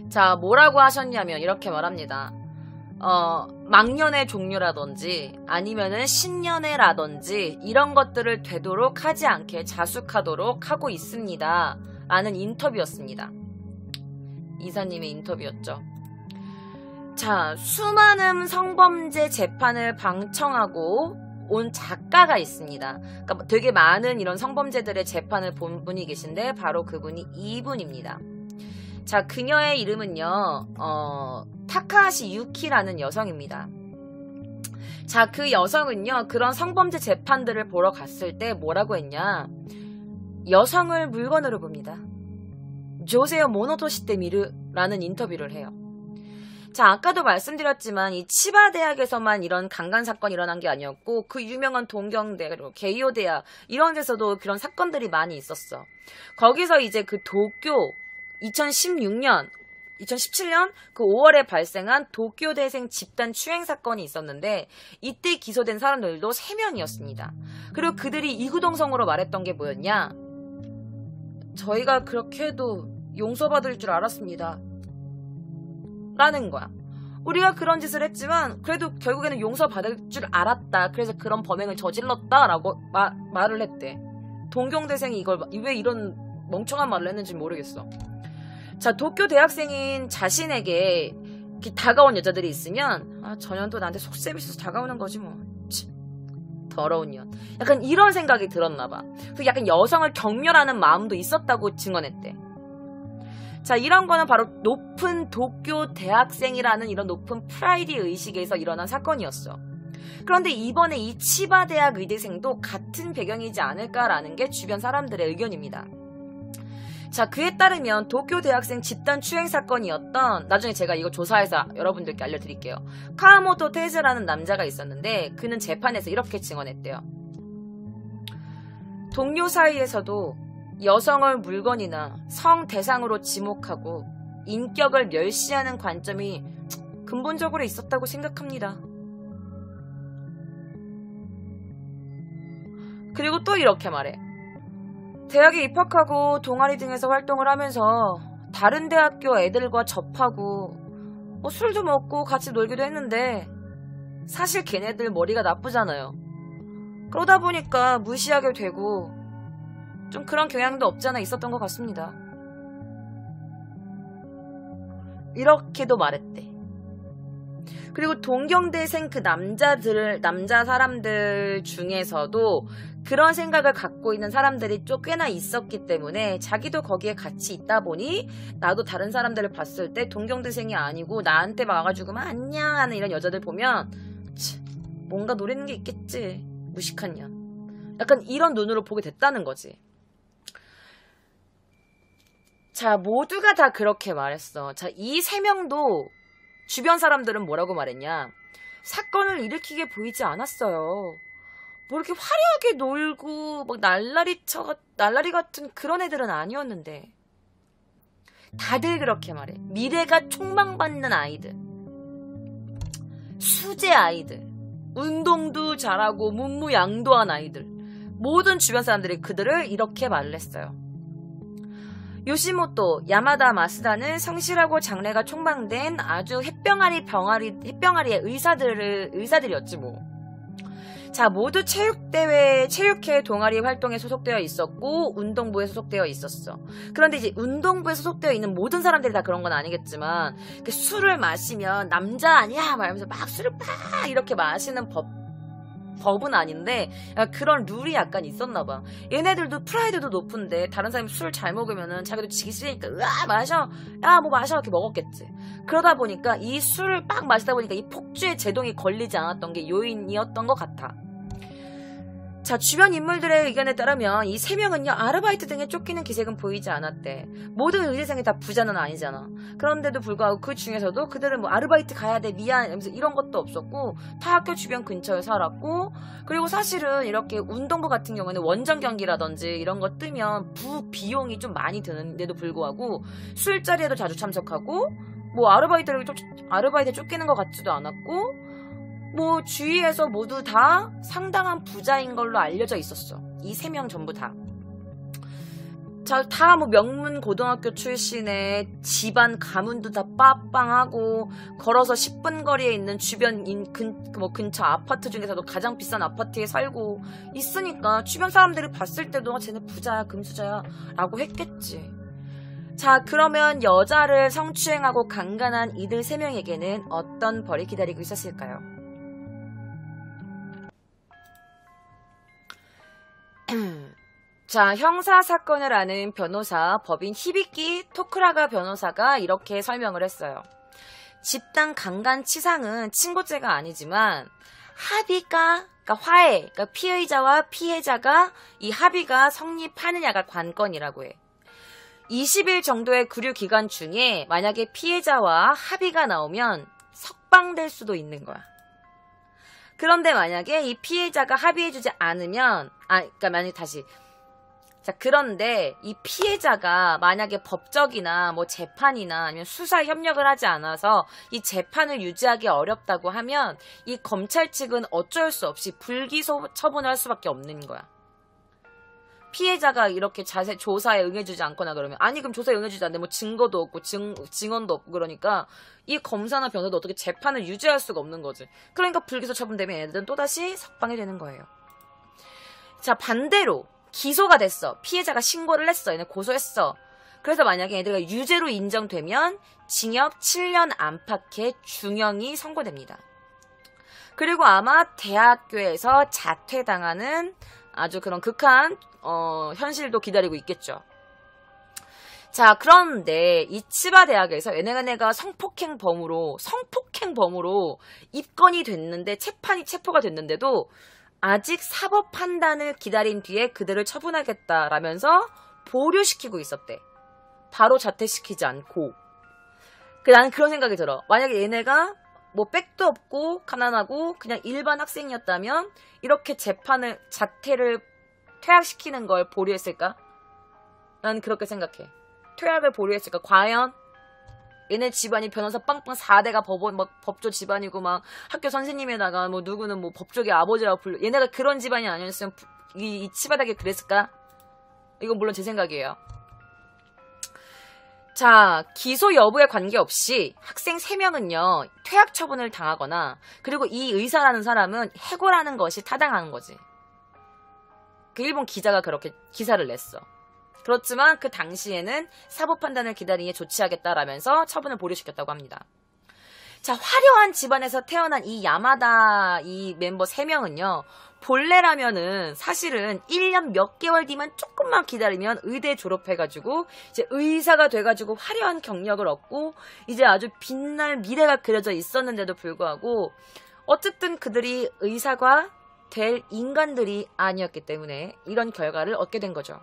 자, 뭐라고 하셨냐면, 이렇게 말합니다. 망년의 종류라든지, 아니면은 신년회라든지, 이런 것들을 되도록 하지 않게 자숙하도록 하고 있습니다. 라는 인터뷰였습니다. 이사님의 인터뷰였죠. 자, 수많은 성범죄 재판을 방청하고, 온 작가가 있습니다. 그러니까 되게 많은 이런 성범죄들의 재판을 본 분이 계신데 바로 그분이 이분입니다. 자, 그녀의 이름은요, 타카하시 유키라는 여성입니다. 자, 그 여성은요, 그런 성범죄 재판들을 보러 갔을 때 뭐라고 했냐? 여성을 물건으로 봅니다. 조세요 모노토시테 미르라는 인터뷰를 해요. 자, 아까도 말씀드렸지만 이 치바 대학에서만 이런 강간 사건이 일어난 게 아니었고 그 유명한 동경대 그리고 게이오 대학 이런 데서도 그런 사건들이 많이 있었어. 거기서 이제 그 도쿄 2017년 그 5월에 발생한 도쿄대생 집단 추행 사건이 있었는데 이때 기소된 사람들도 3명이었습니다. 그리고 그들이 이구동성으로 말했던 게 뭐였냐? 저희가 그렇게 해도 용서받을 줄 알았습니다. 라는 거야. 우리가 그런 짓을 했지만 그래도 결국에는 용서받을 줄 알았다. 그래서 그런 범행을 저질렀다라고 말을 했대. 동경대생이 이걸 왜 이런 멍청한 말을 했는지 모르겠어. 자, 도쿄 대학생인 자신에게 다가온 여자들이 있으면 저 년도 나한테 속셈 있어서 다가오는 거지 뭐. 더러운 년. 약간 이런 생각이 들었나 봐. 그래서 약간 여성을 경멸하는 마음도 있었다고 증언했대. 자, 이런 거는 바로 높은 도쿄 대학생이라는 이런 높은 프라이드 의식에서 일어난 사건이었어. 그런데 이번에 이 치바 대학 의대생도 같은 배경이지 않을까라는 게 주변 사람들의 의견입니다. 자, 그에 따르면 도쿄 대학생 집단 추행 사건이었던, 나중에 제가 이거 조사해서 여러분들께 알려드릴게요. 카와모토 테즈라는 남자가 있었는데 그는 재판에서 이렇게 증언했대요. 동료 사이에서도 여성을 물건이나 성 대상으로 지목하고 인격을 멸시하는 관점이 근본적으로 있었다고 생각합니다. 그리고 또 이렇게 말해. 대학에 입학하고 동아리 등에서 활동을 하면서 다른 대학교 애들과 접하고 뭐 술도 먹고 같이 놀기도 했는데 사실 걔네들 머리가 나쁘잖아요. 그러다 보니까 무시하게 되고 좀 그런 경향도 없지 않아 있었던 것 같습니다. 이렇게도 말했대. 그리고 동경대생 그 남자 사람들 중에서도 그런 생각을 갖고 있는 사람들이 좀 꽤나 있었기 때문에 자기도 거기에 같이 있다 보니 나도 다른 사람들을 봤을 때 동경대생이 아니고 나한테 와가지고 막 안녕 하는 이런 여자들 보면 뭔가 노리는 게 있겠지. 무식한 년. 약간 이런 눈으로 보게 됐다는 거지. 자, 모두가 다 그렇게 말했어. 자, 이 세 명도 주변 사람들은 뭐라고 말했냐. 사건을 일으키게 보이지 않았어요. 뭐 이렇게 화려하게 놀고 막 날라리 같은 그런 애들은 아니었는데 다들 그렇게 말해. 미래가 촉망받는 아이들, 수제 아이들, 운동도 잘하고 문무양도한 아이들, 모든 주변 사람들이 그들을 이렇게 말을 했어요. 요시모토, 야마다 마스다는 성실하고 장래가 촉망된 아주 햇병아리의 의사들이었지 뭐. 자, 모두 체육회 동아리 활동에 소속되어 있었고 운동부에 소속되어 있었어. 그런데 이제 운동부에 소속되어 있는 모든 사람들이 다 그런 건 아니겠지만 술을 마시면 남자 아니야 말하면서 막 술을 막 이렇게 마시는 법은 아닌데 그런 룰이 약간 있었나 봐. 얘네들도 프라이드도 높은데 다른 사람이 술 잘 먹으면은 자기도 지기 싫으니까 으아 마셔, 야 뭐 마셔 이렇게 먹었겠지. 그러다 보니까 이 술을 막 마시다 보니까 이 폭주의 제동이 걸리지 않았던 게 요인이었던 것 같아. 자, 주변 인물들의 의견에 따르면 이 세 명은요 아르바이트 등에 쫓기는 기색은 보이지 않았대. 모든 의대생이 다 부자는 아니잖아. 그런데도 불구하고 그 중에서도 그들은 뭐 아르바이트 가야 돼 미안 이러면서 이런 것도 없었고 다 학교 주변 근처에 살았고, 그리고 사실은 이렇게 운동부 같은 경우에는 원정 경기라든지 이런 거 뜨면 비용이 좀 많이 드는데도 불구하고 술자리에도 자주 참석하고 뭐 아르바이트에 쫓기는 것 같지도 않았고 뭐 주위에서 모두 다 상당한 부자인 걸로 알려져 있었어. 이 세 명 전부 다. 자, 다 뭐 명문 고등학교 출신의 집안 가문도 다 빠빵하고 걸어서 10분 거리에 있는 주변 근처 아파트 중에서도 가장 비싼 아파트에 살고 있으니까 주변 사람들이 봤을 때도 쟤네 부자야 금수저야 라고 했겠지. 자, 그러면 여자를 성추행하고 강간한 이들 세 명에게는 어떤 벌이 기다리고 있었을까요? 자, 형사사건을 아는 변호사, 법인 히비키 토쿠라가 변호사가 이렇게 설명을 했어요. 집단 강간치상은 친고죄가 아니지만 합의가, 그러니까 화해, 그러니까 피의자와 피해자가 이 합의가 성립하느냐가 관건이라고 해. 20일 정도의 구류 기간 중에 만약에 피해자와 합의가 나오면 석방될 수도 있는 거야. 그런데 만약에 이 피해자가 합의해주지 않으면, 자, 그런데 이 피해자가 만약에 법적이나 뭐 재판이나 아니면 수사에 협력을 하지 않아서 이 재판을 유지하기 어렵다고 하면 이 검찰 측은 어쩔 수 없이 불기소 처분을 할 수밖에 없는 거야. 피해자가 이렇게 조사에 응해주지 않거나 그러면, 아니 그럼 조사에 응해주지 않는데 뭐 증거도 없고 증언도 없고 그러니까 이 검사나 변호사도 어떻게 재판을 유지할 수가 없는 거지. 그러니까 불기소 처분되면 얘들은 또다시 석방이 되는 거예요. 자, 반대로 기소가 됐어. 피해자가 신고를 했어. 얘네 고소했어. 그래서 만약에 얘들가 유죄로 인정되면 징역 7년 안팎의 중형이 선고됩니다. 그리고 아마 대학교에서 자퇴당하는 아주 그런 극한 현실도 기다리고 있겠죠. 자, 그런데 이 치바 대학에서 얘네가 성폭행 범으로 입건이 됐는데 체포가 됐는데도 아직 사법 판단을 기다린 뒤에 그들을 처분하겠다라면서 보류시키고 있었대. 바로 자퇴시키지 않고. 나는 그런 생각이 들어. 만약에 얘네가 뭐 백도 없고 가난하고 그냥 일반 학생이었다면 이렇게 자퇴를 퇴학시키는 걸 보류했을까? 나는 그렇게 생각해. 퇴학을 보류했을까? 과연? 얘네 집안이 변호사 빵빵 4대가 법조 집안이고 막 학교 선생님에다가 뭐 누구는 뭐 법조계 아버지라고 불러. 얘네가 그런 집안이 아니었으면 이 치바닥에 그랬을까? 이건 물론 제 생각이에요. 자, 기소 여부에 관계없이 학생 3명은요, 퇴학 처분을 당하거나, 그리고 이 의사라는 사람은 해고라는 것이 타당한 거지. 그 일본 기자가 그렇게 기사를 냈어. 그렇지만 그 당시에는 사법 판단을 기다리에 조치하겠다라면서 처분을 보류시켰다고 합니다. 자, 화려한 집안에서 태어난 이 야마다 이 멤버 3명은요, 본래라면은 사실은 1년 몇 개월 뒤만 조금만 기다리면 의대 졸업해가지고 이제 의사가 돼가지고 화려한 경력을 얻고 이제 아주 빛날 미래가 그려져 있었는데도 불구하고 어쨌든 그들이 의사가 될 인간들이 아니었기 때문에 이런 결과를 얻게 된 거죠.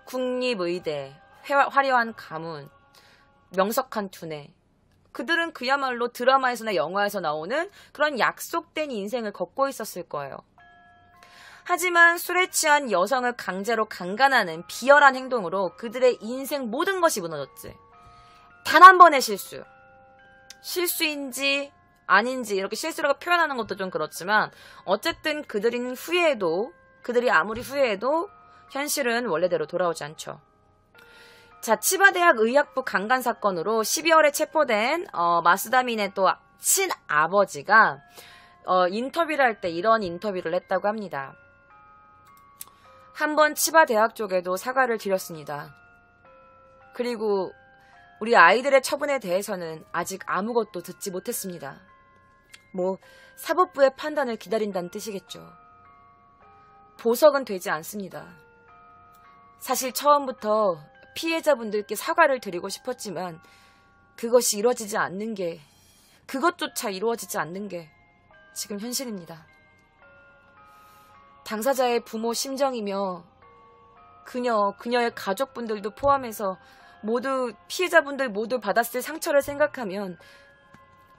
국립의대, 화려한 가문, 명석한 두뇌. 그들은 그야말로 드라마에서나 영화에서 나오는 그런 약속된 인생을 걷고 있었을 거예요. 하지만 술에 취한 여성을 강제로 강간하는 비열한 행동으로 그들의 인생 모든 것이 무너졌지. 단 한 번의 실수. 실수인지 아닌지 이렇게 실수라고 표현하는 것도 좀 그렇지만 어쨌든 그들이 아무리 후회해도 현실은 원래대로 돌아오지 않죠. 자, 치바대학 의학부 강간 사건으로 12월에 체포된 마스다민의 또 친아버지가 인터뷰를 할 때 이런 인터뷰를 했다고 합니다. 한번 치바대학 쪽에도 사과를 드렸습니다. 그리고 우리 아이들의 처분에 대해서는 아직 아무것도 듣지 못했습니다. 뭐 사법부의 판단을 기다린다는 뜻이겠죠. 보석은 되지 않습니다. 사실 처음부터 피해자분들께 사과를 드리고 싶었지만 그것이 이루어지지 않는 게, 그것조차 이루어지지 않는 게 지금 현실입니다. 당사자의 부모 심정이며 그녀의 가족분들도 포함해서 피해자분들 모두 받았을 상처를 생각하면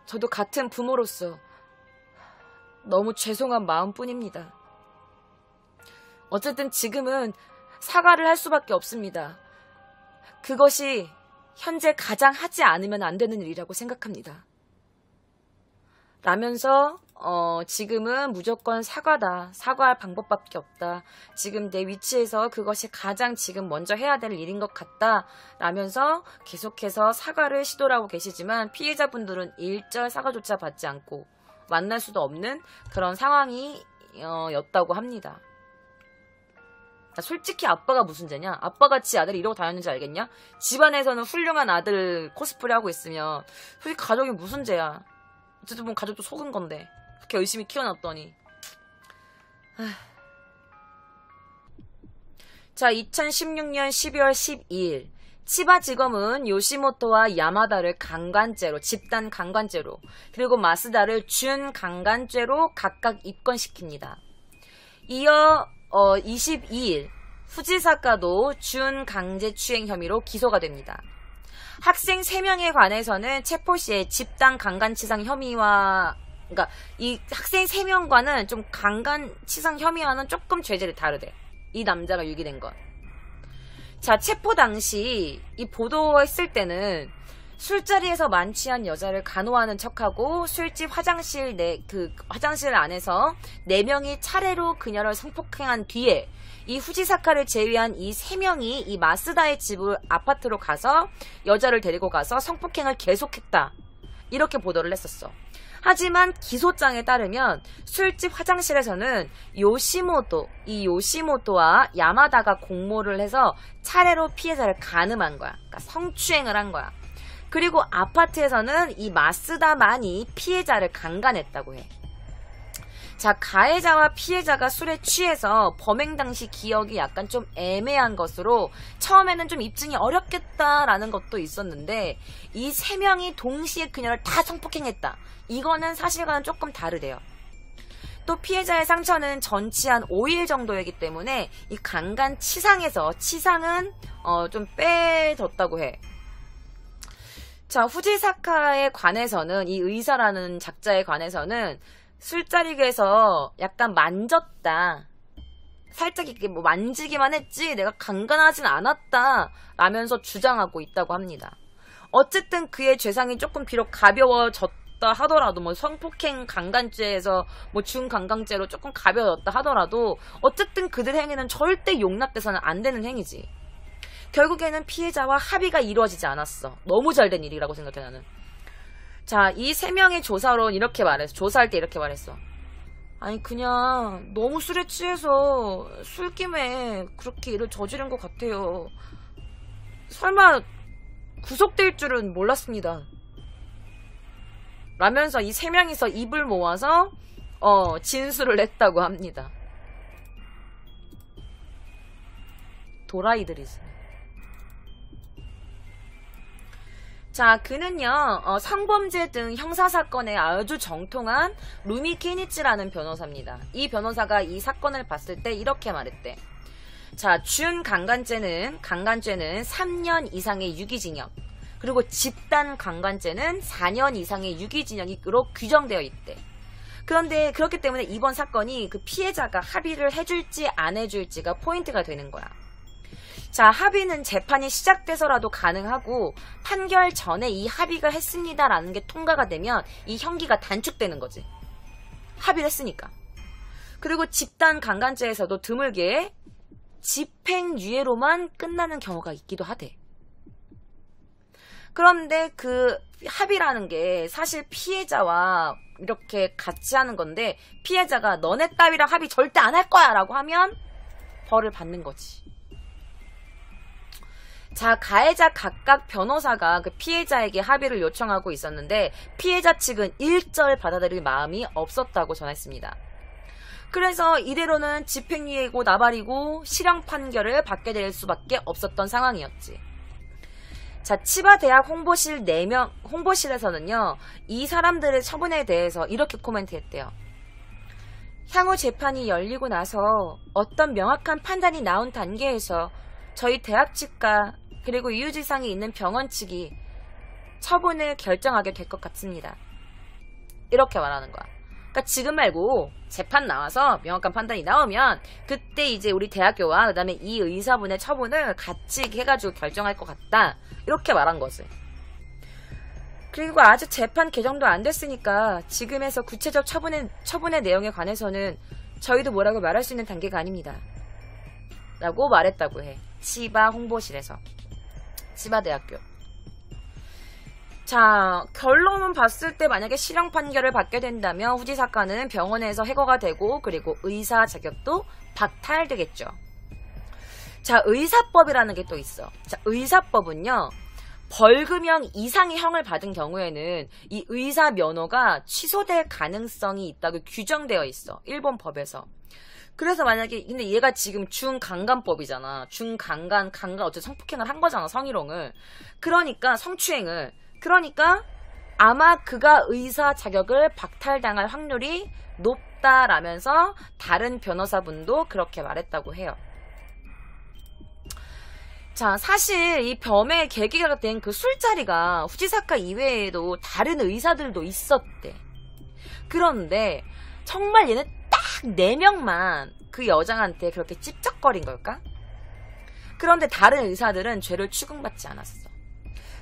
저도 같은 부모로서 너무 죄송한 마음뿐입니다. 어쨌든 지금은 사과를 할 수밖에 없습니다. 그것이 현재 가장 하지 않으면 안 되는 일이라고 생각합니다. 라면서 지금은 무조건 사과다. 사과할 방법밖에 없다. 지금 내 위치에서 그것이 가장 지금 먼저 해야 될 일인 것 같다. 라면서 계속해서 사과를 시도하고 계시지만 피해자분들은 일절 사과조차 받지 않고 만날 수도 없는 그런 상황이 였다고 합니다. 솔직히 아빠가 무슨 죄냐? 아빠같이 아들이 이러고 다녔는지 알겠냐? 집안에서는 훌륭한 아들 코스프레 하고 있으면 솔직히 가족이 무슨 죄야? 어쨌든 보면 가족도 속은 건데 그렇게 열심히 키워놨더니. 자, 2016년 12월 12일 치바지검은 요시모토와 야마다를 강간죄로, 집단 강간죄로, 그리고 마스다를 준강간죄로 각각 입건시킵니다. 이어 22일 후지사카도 준강제추행 혐의로 기소가 됩니다. 학생 3명에 관해서는 체포시에 집단 강간치상 혐의와, 그러니까 이 학생 3명과는 좀 강간치상 혐의와는 조금 죄질이 다르대. 이 남자가 유기된 건. 자, 체포 당시 이 보도했을 때는 술자리에서 만취한 여자를 간호하는 척하고 술집 화장실 화장실 안에서 4명이 차례로 그녀를 성폭행한 뒤에 이 후지사카를 제외한 이 3명이 이 마스다의 집을 아파트로 가서 여자를 데리고 가서 성폭행을 계속했다. 이렇게 보도를 했었어. 하지만 기소장에 따르면 술집 화장실에서는 요시모토와 야마다가 공모를 해서 차례로 피해자를 간음한 거야. 그러니까 성추행을 한 거야. 그리고 아파트에서는 이 마스다만이 피해자를 강간했다고 해. 자, 가해자와 피해자가 술에 취해서 범행 당시 기억이 약간 좀 애매한 것으로 처음에는 좀 입증이 어렵겠다라는 것도 있었는데 이 3명이 동시에 그녀를 다 성폭행했다. 이거는 사실과는 조금 다르대요. 또 피해자의 상처는 전치 한 5일 정도이기 때문에 이 강간 치상은 좀 빼뒀다고 해. 자, 후지사카에 관해서는, 이 의사라는 작자에 관해서는 술자리에서 약간 만졌다, 살짝 이렇게 뭐 만지기만 했지 내가 강간하진 않았다 라면서 주장하고 있다고 합니다. 어쨌든 그의 죄상이 조금 비록 가벼워졌다 하더라도 뭐 성폭행 강간죄에서 뭐 중강간죄로 조금 가벼워졌다 하더라도 어쨌든 그들 행위는 절대 용납돼서는 안 되는 행위지. 결국에는 피해자와 합의가 이루어지지 않았어. 너무 잘된 일이라고 생각해 나는. 자, 이 3명의 조사론 이렇게 말했어. 조사할 때 이렇게 말했어. 아니 그냥 너무 술에 취해서 술김에 그렇게 일을 저지른 것 같아요. 설마 구속될 줄은 몰랐습니다. 라면서 이 3명이서 입을 모아서 진술을 했다고 합니다. 도라이들이지. 자, 그는요, 성범죄 등 형사사건에 아주 정통한 루미 케니치라는 변호사입니다. 이 변호사가 이 사건을 봤을 때 이렇게 말했대. 자, 준강간죄는 3년 이상의 유기징역, 그리고 집단강간죄는 4년 이상의 유기징역으로 규정되어 있대. 그런데 그렇기 때문에 이번 사건이 그 피해자가 합의를 해줄지 안 해줄지가 포인트가 되는 거야. 자, 합의는 재판이 시작돼서라도 가능하고 판결 전에 이 합의가 했습니다라는 게 통과가 되면 이 형기가 단축되는 거지. 합의를 했으니까. 그리고 집단 강간죄에서도 드물게 집행유예로만 끝나는 경우가 있기도 하대. 그런데 그 합의라는 게 사실 피해자와 이렇게 같이 하는 건데 피해자가 너네 따위랑 합의 절대 안 할 거야 라고 하면 벌을 받는 거지. 자, 가해자 각각 변호사가 그 피해자에게 합의를 요청하고 있었는데 피해자 측은 일절 받아들일 마음이 없었다고 전했습니다. 그래서 이대로는 집행유예고 나발이고 실형 판결을 받게 될 수밖에 없었던 상황이었지. 자, 치바 대학 홍보실에서는요, 이 사람들의 처분에 대해서 이렇게 코멘트했대요. 향후 재판이 열리고 나서 어떤 명확한 판단이 나온 단계에서 저희 대학 측과 그리고 이유지상이 있는 병원 측이 처분을 결정하게 될 것 같습니다. 이렇게 말하는 거야. 그러니까 지금 말고 재판 나와서 명확한 판단이 나오면 그때 이제 우리 대학교와 그 다음에 이 의사분의 처분을 같이 해가지고 결정할 것 같다. 이렇게 말한 거지. 그리고 아직 재판 개정도 안 됐으니까 지금에서 구체적 처분의 내용에 관해서는 저희도 뭐라고 말할 수 있는 단계가 아닙니다. 라고 말했다고 해. 치바 홍보실에서. 치바 대학교. 자, 결론은 봤을 때 만약에 실형 판결을 받게 된다면 후지사카는 병원에서 해고가 되고 그리고 의사 자격도 박탈되겠죠. 자, 의사법이라는 게 또 있어. 자, 의사법은요. 벌금형 이상의 형을 받은 경우에는 이 의사 면허가 취소될 가능성이 있다고 규정되어 있어. 일본 법에서. 그래서 만약에 근데 얘가 지금 중강간법이잖아. 중강간 어쨌든 성폭행을 한 거잖아. 성희롱을. 그러니까 성추행을. 그러니까 아마 그가 의사 자격을 박탈당할 확률이 높다라면서 다른 변호사분도 그렇게 말했다고 해요. 자, 사실 이 범의 계기가 된 그 술자리가 후지사카 이외에도 다른 의사들도 있었대. 그런데 정말 얘는 딱 4명만 그 여장한테 그렇게 찝쩍거린 걸까? 그런데 다른 의사들은 죄를 추궁받지 않았어.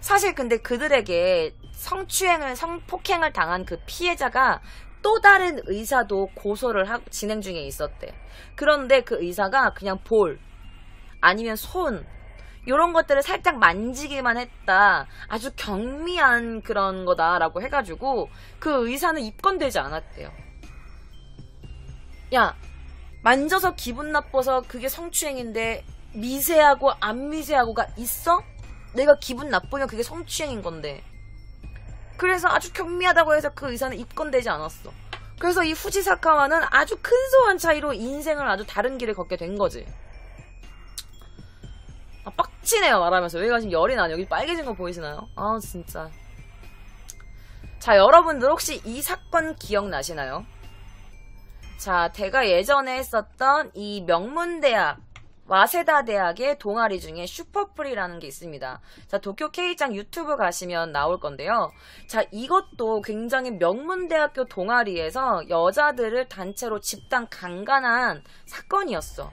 사실 근데 그들에게 성폭행을 당한 그 피해자가 또 다른 의사도 고소를 진행 중에 있었대. 그런데 그 의사가 그냥 볼 아니면 손 요런 것들을 살짝 만지기만 했다. 아주 경미한 그런 거다라고 해가지고 그 의사는 입건되지 않았대요. 야, 만져서 기분 나빠서 그게 성추행인데 미세하고 안 미세하고가 있어? 내가 기분 나쁘면 그게 성추행인 건데. 그래서 아주 경미하다고 해서 그 의사는 입건되지 않았어. 그래서 이 후지사카와는 아주 근소한 차이로 인생을 아주 다른 길을 걷게 된 거지. 아, 빡치네요 말하면서. 여기가 지금 열이 나네. 여기 빨개진 거 보이시나요? 아 진짜. 자, 여러분들 혹시 이 사건 기억나시나요? 자, 제가 예전에 했었던 이 명문대학 와세다 대학의 동아리 중에 슈퍼프리라는 게 있습니다. 자, 도쿄 K장 유튜브 가시면 나올 건데요. 자, 이것도 굉장히 명문대학교 동아리에서 여자들을 단체로 집단 강간한 사건이었어.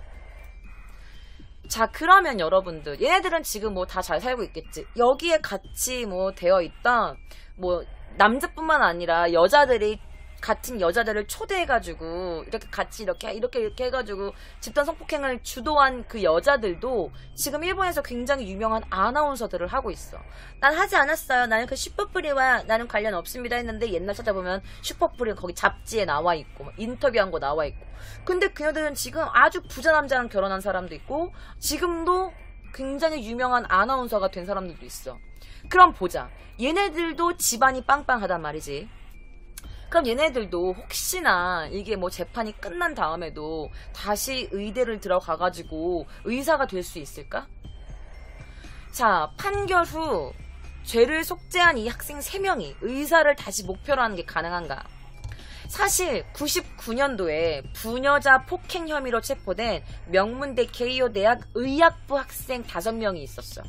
자, 그러면 여러분들, 얘네들은 지금 뭐 다 잘 살고 있겠지. 여기에 같이 뭐 되어 있던, 뭐, 남자뿐만 아니라 여자들이, 같은 여자들을 초대해가지고, 이렇게 같이 이렇게 해가지고, 집단 성폭행을 주도한 그 여자들도 지금 일본에서 굉장히 유명한 아나운서들을 하고 있어. 난 하지 않았어요. 나는 그 슈퍼프리와 나는 관련 없습니다 했는데, 옛날 찾아보면 슈퍼프리 거기 잡지에 나와 있고, 인터뷰한 거 나와 있고. 근데 그녀들은 지금 아주 부자 남자랑 결혼한 사람도 있고, 지금도 굉장히 유명한 아나운서가 된 사람들도 있어. 그럼 보자. 얘네들도 집안이 빵빵하단 말이지. 그럼 얘네들도 혹시나 이게 뭐 재판이 끝난 다음에도 다시 의대를 들어가가지고 의사가 될 수 있을까? 자, 판결 후 죄를 속죄한 이 학생 3명이 의사를 다시 목표로 하는 게 가능한가? 사실 99년도에 부녀자 폭행 혐의로 체포된 명문대 케이오 대학 의학부 학생 5명이 있었어.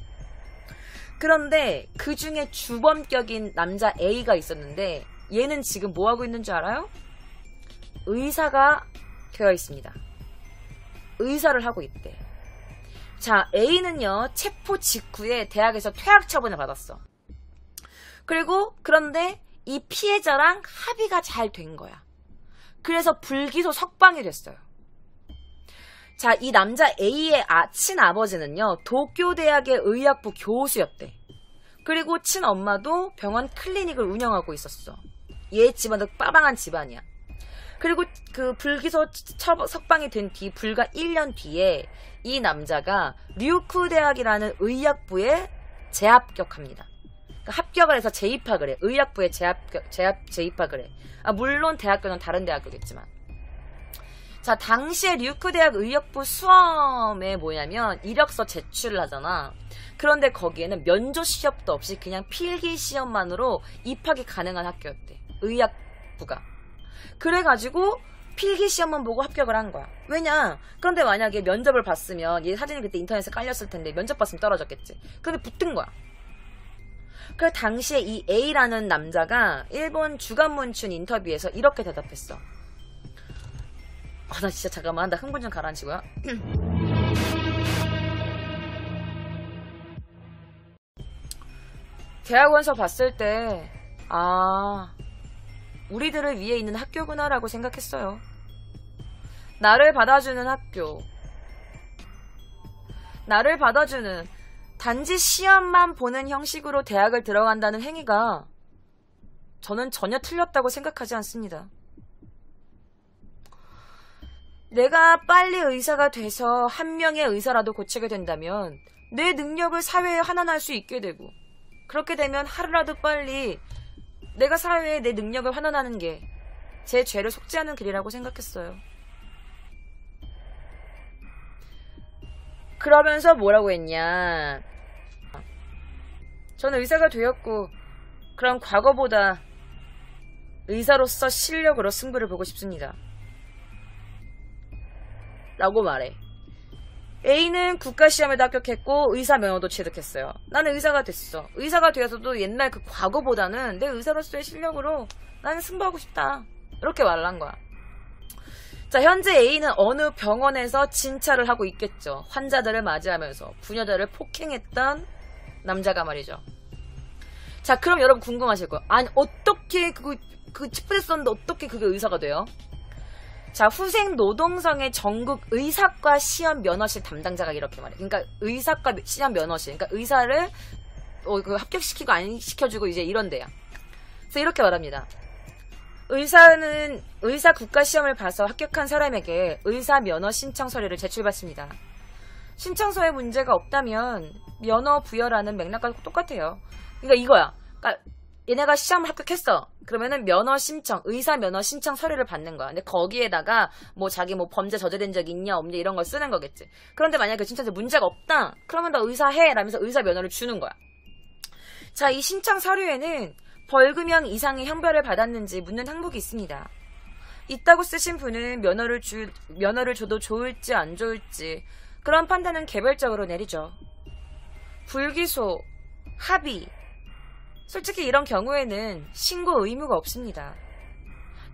그런데 그 중에 주범격인 남자 A가 있었는데 얘는 지금 뭐 하고 있는 줄 알아요? 의사가 되어 있습니다. 의사를 하고 있대. 자, A는요, 체포 직후에 대학에서 퇴학 처분을 받았어. 그리고 그런데 이 피해자랑 합의가 잘 된 거야. 그래서 불기소 석방이 됐어요. 자, 이 남자 A의 친아버지는요, 도쿄대학의 의학부 교수였대. 그리고 친엄마도 병원 클리닉을 운영하고 있었어. 얘 집안도 빠방한 집안이야. 그리고 그 불기소 석방이 된 뒤 불과 1년 뒤에 이 남자가 류쿠 대학이라는 의학부에 재합격합니다. 그러니까 합격을 해서 재입학을 해. 의학부에 재입학을 해. 물론 대학교는 다른 대학교겠지만. 자, 당시에 류쿠 대학 의학부 수험에 뭐냐면 이력서 제출을 하잖아. 그런데 거기에는 면접 시험도 없이 그냥 필기 시험만으로 입학이 가능한 학교였대. 의학부가. 그래가지고 필기 시험만 보고 합격을 한 거야. 왜냐? 그런데 만약에 면접을 봤으면 얘 사진이 그때 인터넷에 깔렸을 텐데 면접 봤으면 떨어졌겠지. 근데 붙은 거야. 그 당시에 이 A라는 남자가 일본 주간문춘 인터뷰에서 이렇게 대답했어. 나 진짜 잠깐만, 나 흥분 좀 가라앉히고요. 대학원서 봤을 때 우리들을 위해 있는 학교구나 라고 생각했어요. 나를 받아주는 학교, 나를 받아주는, 단지 시험만 보는 형식으로 대학을 들어간다는 행위가 저는 전혀 틀렸다고 생각하지 않습니다. 내가 빨리 의사가 돼서 한 명의 의사라도 고치게 된다면 내 능력을 사회에 환원할 수 있게 되고, 그렇게 되면 하루라도 빨리 내가 사회에 내 능력을 환원하는 게 제 죄를 속죄하는 길이라고 생각했어요. 그러면서 뭐라고 했냐. 저는 의사가 되었고, 그럼 과거보다 의사로서 실력으로 승부를 보고 싶습니다. 라고 말해. A는 국가시험에도 합격했고 의사 면허도 취득했어요. 나는 의사가 됐어. 의사가 되어서도 옛날 그 과거보다는 내 의사로서의 실력으로 나는 승부하고 싶다. 이렇게 말을 한 거야. 자, 현재 A는 어느 병원에서 진찰을 하고 있겠죠. 환자들을 맞이하면서 부녀자를 폭행했던 남자가 말이죠. 자, 그럼 여러분 궁금하실 거예요. 아니, 어떻게 그 체포됐었는데 어떻게 그게 의사가 돼요? 자, 후생 노동성의 전국 의사과 시험 면허실 담당자가 이렇게 말해. 그러니까 의사과 시험 면허실, 그러니까 의사를 그 합격시키고 안 시켜주고 이제 이런 데야. 그래서 이렇게 말합니다. 의사는 의사 국가시험을 봐서 합격한 사람에게 의사 면허 신청 서류를 제출받습니다. 신청서에 문제가 없다면 면허 부여라는 맥락과 똑같아요. 그러니까 이거야. 그러니까 얘네가 시험을 합격했어. 그러면은 면허 신청, 의사 면허 신청 서류를 받는 거야. 근데 거기에다가 뭐 자기 뭐 범죄 저지른 적 있냐 없냐 이런 걸 쓰는 거겠지. 그런데 만약에 그 신청서에 문제가 없다. 그러면 너 의사해 라면서 의사 면허를 주는 거야. 자, 이 신청 서류에는 벌금형 이상의 형벌을 받았는지 묻는 항목이 있습니다. 있다고 쓰신 분은 면허를 줘도 좋을지 안 좋을지 그런 판단은 개별적으로 내리죠. 불기소, 합의. 솔직히 이런 경우에는 신고 의무가 없습니다.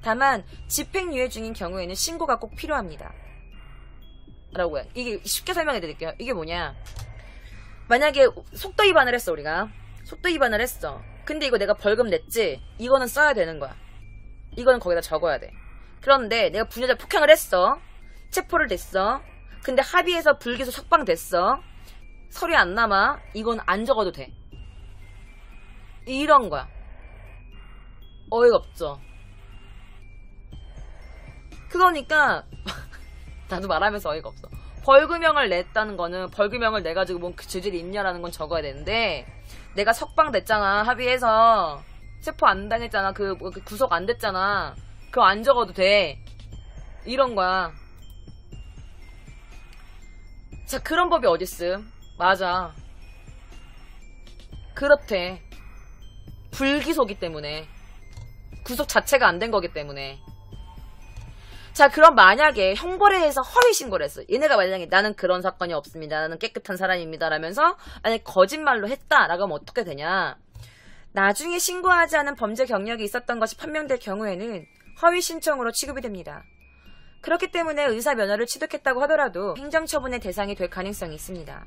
다만 집행유예 중인 경우에는 신고가 꼭 필요합니다. 라고 해. 이게 쉽게 설명해 드릴게요. 이게 뭐냐. 만약에 속도 위반을 했어, 우리가. 속도 위반을 했어. 근데 이거 내가 벌금 냈지? 이거는 써야 되는 거야. 이거는 거기다 적어야 돼. 그런데 내가 분여자 폭행을 했어. 체포를 됐어. 근데 합의해서 불기소 석방됐어. 서류에 안 남아. 이건 안 적어도 돼. 이런 거야. 어이가 없죠. 그러니까 나도 말하면서 어이가 없어. 벌금형을 냈다는 거는 벌금형을 내가지고 뭔 죄질이 있냐라는 건 적어야 되는데 내가 석방됐잖아. 합의해서 체포 안 당했잖아. 그 구속 안 됐잖아. 그거 안 적어도 돼. 이런 거야. 자, 그런 법이 어딨음. 맞아. 그렇대. 불기소기 때문에. 구속 자체가 안 된 거기 때문에. 자, 그럼 만약에 형벌회에서 허위 신고를 했어. 얘네가 만약에 나는 그런 사건이 없습니다. 나는 깨끗한 사람입니다. 라면서 만약에 거짓말로 했다라고 하면 어떻게 되냐. 나중에 신고하지 않은 범죄 경력이 있었던 것이 판명될 경우에는 허위 신청으로 취급이 됩니다. 그렇기 때문에 의사 면허를 취득했다고 하더라도 행정처분의 대상이 될 가능성이 있습니다.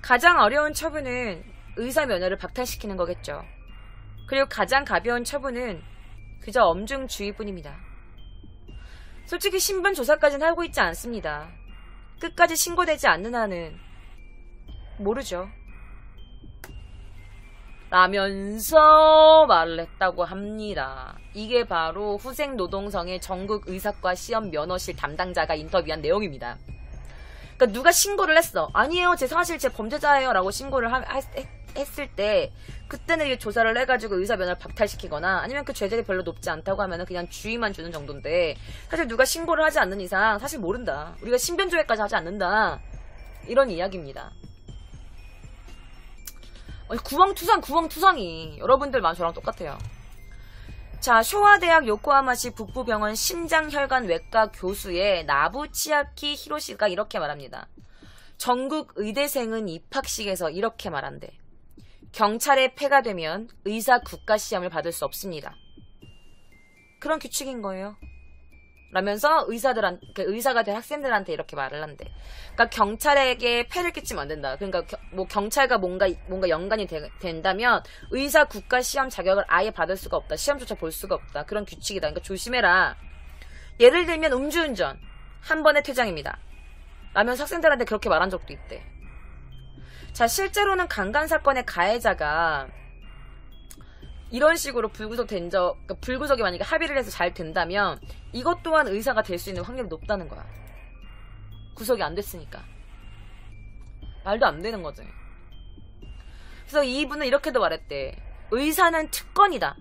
가장 어려운 처분은 의사 면허를 박탈시키는 거겠죠. 그리고 가장 가벼운 처분은 그저 엄중주의뿐입니다. 솔직히 신변 조사까지는 하고 있지 않습니다. 끝까지 신고되지 않는 한은 모르죠. 라면서 말을 했다고 합니다. 이게 바로 후생노동성의 전국 의사과 시험 면허실 담당자가 인터뷰한 내용입니다. 그러니까 누가 신고를 했어. 아니에요, 제 사실 제 범죄자예요 라고 신고를 했을 때 그때는 이게 조사를 해가지고 의사 면허를 박탈시키거나 아니면 그 죄질이 별로 높지 않다고 하면은 그냥 주의만 주는 정도인데 사실 누가 신고를 하지 않는 이상 사실 모른다. 우리가 신변조회까지 하지 않는다. 이런 이야기입니다. 구멍투성이 여러분들만 저랑 똑같아요. 자, 쇼와대학 요코하마시 북부병원 심장혈관외과 교수의 나부치아키 히로시가 이렇게 말합니다. 전국 의대생은 입학식에서 이렇게 말한대. 경찰에 패가 되면 의사 국가시험을 받을 수 없습니다. 그런 규칙인 거예요. 라면서 의사가 된 학생들한테 이렇게 말을 한대. 그러니까 경찰에게 폐를 끼치면 안 된다. 그러니까 뭐 경찰과 뭔가 연관이 된다면 의사 국가 시험 자격을 아예 받을 수가 없다. 시험조차 볼 수가 없다. 그런 규칙이다. 그러니까 조심해라. 예를 들면 음주운전 한 번의 퇴장입니다. 라면서 학생들한테 그렇게 말한 적도 있대. 자, 실제로는 강간 사건의 가해자가 이런 식으로 불구속이 만약에 합의를 해서 잘 된다면 이것 또한 의사가 될 수 있는 확률이 높다는 거야. 구속이 안 됐으니까. 말도 안 되는 거지. 그래서 이분은 이렇게도 말했대. 의사는 특권이다.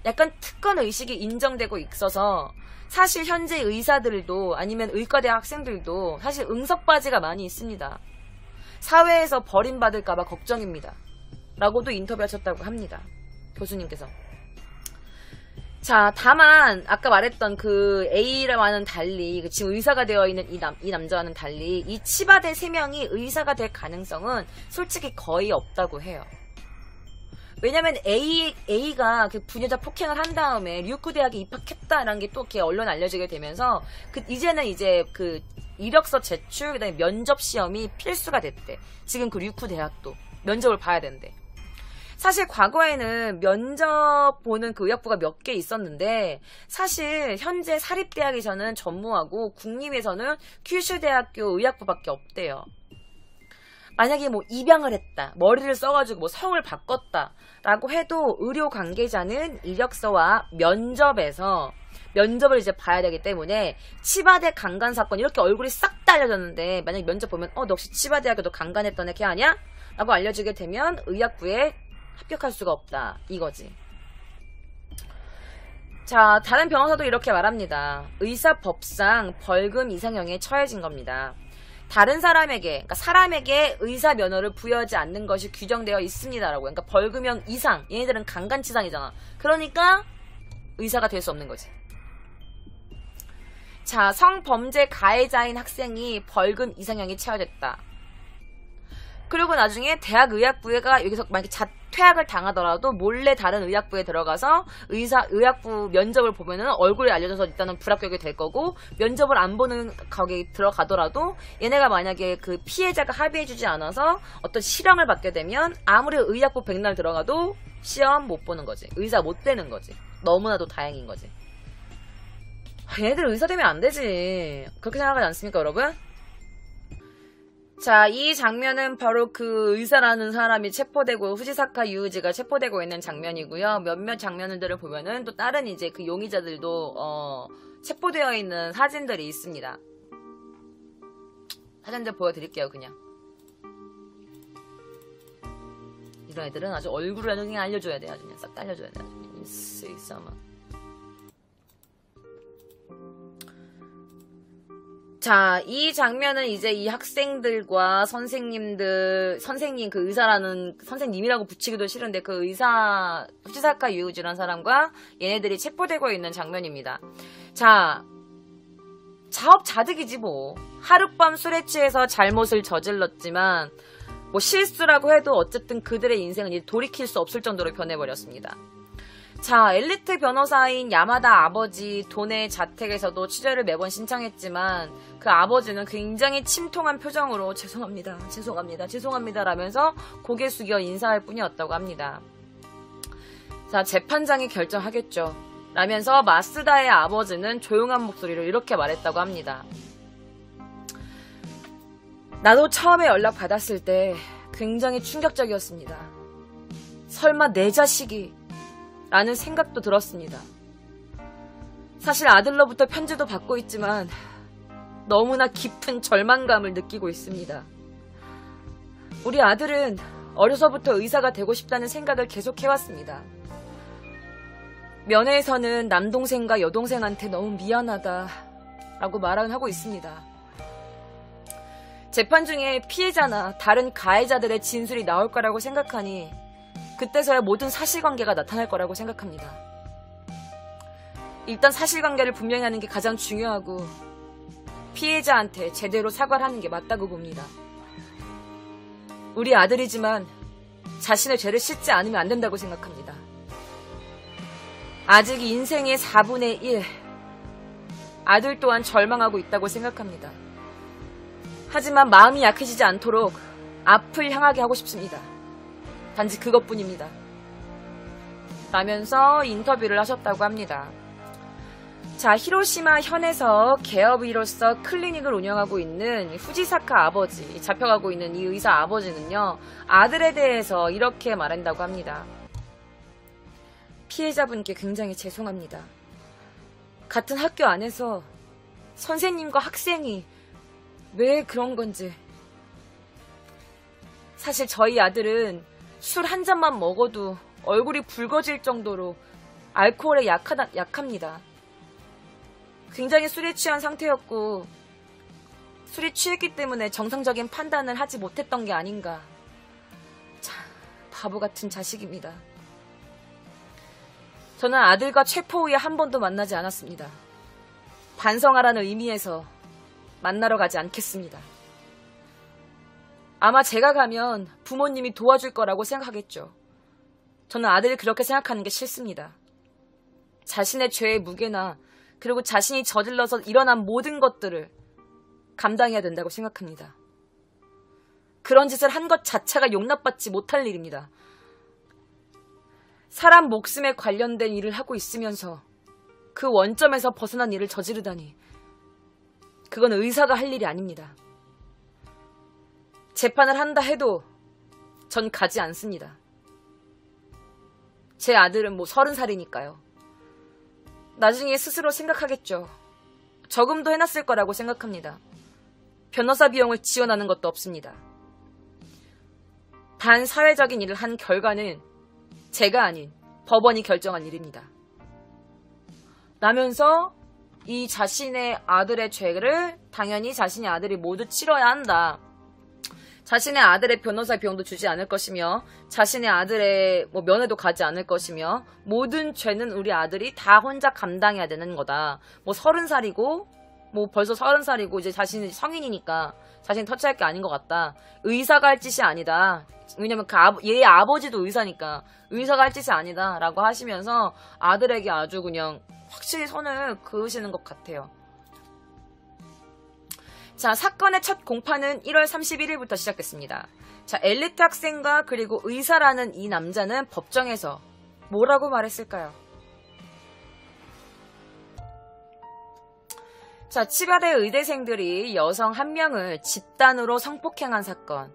약간 특권 의식이 인정되고 있어서 사실 현재 의사들도 아니면 의과대 학생들도 사실 응석바지가 많이 있습니다. 사회에서 버림받을까봐 걱정입니다. 라고도 인터뷰하셨다고 합니다. 교수님께서. 자, 다만 아까 말했던 그 A와는 달리 지금 의사가 되어 있는 이 남자와는 달리 이 치바대 3명이 의사가 될 가능성은 솔직히 거의 없다고 해요. 왜냐면 A가 그 분여자 폭행을 한 다음에 류쿠 대학에 입학했다라는 게 또 이렇게 언론에 알려지게 되면서 이제는 이제 그 이력서 제출 그다음에 면접 시험이 필수가 됐대. 지금 그 류쿠 대학도 면접을 봐야 된대. 사실 과거에는 면접 보는 그 의학부가 몇 개 있었는데 사실 현재 사립대학에서는 전무하고 국립에서는 큐슈대학교 의학부밖에 없대요. 만약에 뭐 입양을 했다, 머리를 써가지고 뭐 성을 바꿨다 라고 해도 의료 관계자는 이력서와 면접을 이제 봐야 되기 때문에 치바대 강간 사건 이렇게 얼굴이 싹 다 알려졌는데 만약에 면접 보면 너 혹시 치바대학교도 강간했던 애 걔 아니야? 라고 알려지게 되면 의학부에 합격할 수가 없다 이거지. 자, 다른 변호사도 이렇게 말합니다. 의사법상 벌금 이상형에 처해진 겁니다. 다른 사람에게, 그러니까 사람에게 의사 면허를 부여하지 않는 것이 규정되어 있습니다라고. 그러니까 벌금형 이상, 얘네들은 강간치상이잖아. 그러니까 의사가 될 수 없는 거지. 자, 성범죄 가해자인 학생이 벌금 이상형에 처해졌다. 그리고 나중에 대학의학부가 여기서 만약에 퇴학을 당하더라도 몰래 다른 의학부에 들어가서 의학부 면접을 보면은 얼굴이 알려져서 일단은 불합격이 될 거고, 면접을 안 보는 거기 들어가더라도 얘네가 만약에 그 피해자가 합의해주지 않아서 어떤 실형을 받게 되면 아무리 의학부 백날 들어가도 시험 못 보는 거지. 의사 못 되는 거지. 너무나도 다행인 거지. 얘네들 의사 되면 안 되지. 그렇게 생각하지 않습니까, 여러분? 자, 이 장면은 바로 그 의사라는 사람이 체포되고 후지사카 유우지가 체포되고 있는 장면이고요. 몇몇 장면들을 보면은 또 다른 이제 그 용의자들도 체포되어 있는 사진들이 있습니다. 사진들 보여드릴게요, 그냥. 이런 애들은 아주 얼굴을 아주 그냥 알려줘야 돼. 아주 그냥 싹 다 알려줘야 돼. 아주 있어마. 자, 이 장면은 이제 이 학생들과 선생님 그 의사라는, 선생님이라고 붙이기도 싫은데 그 의사, 후지사카 유우지라는 사람과 얘네들이 체포되고 있는 장면입니다. 자, 자업자득이지 뭐. 하룻밤 술에 취해서 잘못을 저질렀지만 뭐 실수라고 해도 어쨌든 그들의 인생은 이제 돌이킬 수 없을 정도로 변해버렸습니다. 자, 엘리트 변호사인 야마다 아버지 도네 자택에서도 취재를 매번 신청했지만 그 아버지는 굉장히 침통한 표정으로 죄송합니다 라면서 고개 숙여 인사할 뿐이었다고 합니다. 자, 재판장이 결정하겠죠 라면서 마스다의 아버지는 조용한 목소리로 이렇게 말했다고 합니다. 나도 처음에 연락 받았을 때 굉장히 충격적이었습니다. 설마 내 자식이 라는 생각도 들었습니다. 사실 아들로부터 편지도 받고 있지만 너무나 깊은 절망감을 느끼고 있습니다. 우리 아들은 어려서부터 의사가 되고 싶다는 생각을 계속 해왔습니다. 면회에서는 남동생과 여동생한테 너무 미안하다 라고 말을 하고 있습니다. 재판 중에 피해자나 다른 가해자들의 진술이 나올 거라고 생각하니 그때서야 모든 사실관계가 나타날 거라고 생각합니다. 일단 사실관계를 분명히 하는 게 가장 중요하고 피해자한테 제대로 사과를 하는 게 맞다고 봅니다. 우리 아들이지만 자신의 죄를 씻지 않으면 안 된다고 생각합니다. 아직 인생의 4분의 1, 아들 또한 절망하고 있다고 생각합니다. 하지만 마음이 약해지지 않도록 앞을 향하게 하고 싶습니다. 단지 그것뿐입니다. 라면서 인터뷰를 하셨다고 합니다. 자, 히로시마 현에서 개업의로서 클리닉을 운영하고 있는 후지사카 아버지, 잡혀가고 있는 이 의사 아버지는요, 아들에 대해서 이렇게 말한다고 합니다. 피해자분께 굉장히 죄송합니다. 같은 학교 안에서 선생님과 학생이 왜 그런 건지. 사실 저희 아들은 술 한 잔만 먹어도 얼굴이 붉어질 정도로 알코올에 약합니다. 굉장히 술에 취한 상태였고 술이 취했기 때문에 정상적인 판단을 하지 못했던 게 아닌가. 참, 바보 같은 자식입니다. 저는 아들과 체포 후에 한 번도 만나지 않았습니다. 반성하라는 의미에서 만나러 가지 않겠습니다. 아마 제가 가면 부모님이 도와줄 거라고 생각하겠죠. 저는 아들이 그렇게 생각하는 게 싫습니다. 자신의 죄의 무게나 그리고 자신이 저질러서 일어난 모든 것들을 감당해야 된다고 생각합니다. 그런 짓을 한 것 자체가 용납받지 못할 일입니다. 사람 목숨에 관련된 일을 하고 있으면서 그 원점에서 벗어난 일을 저지르다니, 그건 의사가 할 일이 아닙니다. 재판을 한다 해도 전 가지 않습니다. 제 아들은 뭐 30살이니까요. 나중에 스스로 생각하겠죠. 저금도 해놨을 거라고 생각합니다. 변호사 비용을 지원하는 것도 없습니다. 반사회적인 일을 한 결과는 제가 아닌 법원이 결정한 일입니다. 라면서 이 자신의 아들의 죄를 당연히 자신의 아들이 모두 치러야 한다. 자신의 아들의 변호사 비용도 주지 않을 것이며 자신의 아들의 면회도 가지 않을 것이며 모든 죄는 우리 아들이 다 혼자 감당해야 되는 거다. 30살이고 뭐 벌써 30살이고 이제 자신이 성인이니까 자신이 터치할 게 아닌 것 같다. 의사가 할 짓이 아니다. 왜냐면 얘의 아버지도 의사니까 의사가 할 짓이 아니다 라고 하시면서 아들에게 아주 그냥 확실히 선을 그으시는 것 같아요. 자, 사건의 첫 공판은 1월 31일부터 시작됐습니다. 자, 엘리트 학생과 그리고 의사라는 이 남자는 법정에서 뭐라고 말했을까요? 자, 치바대 의대생들이 여성 한 명을 집단으로 성폭행한 사건.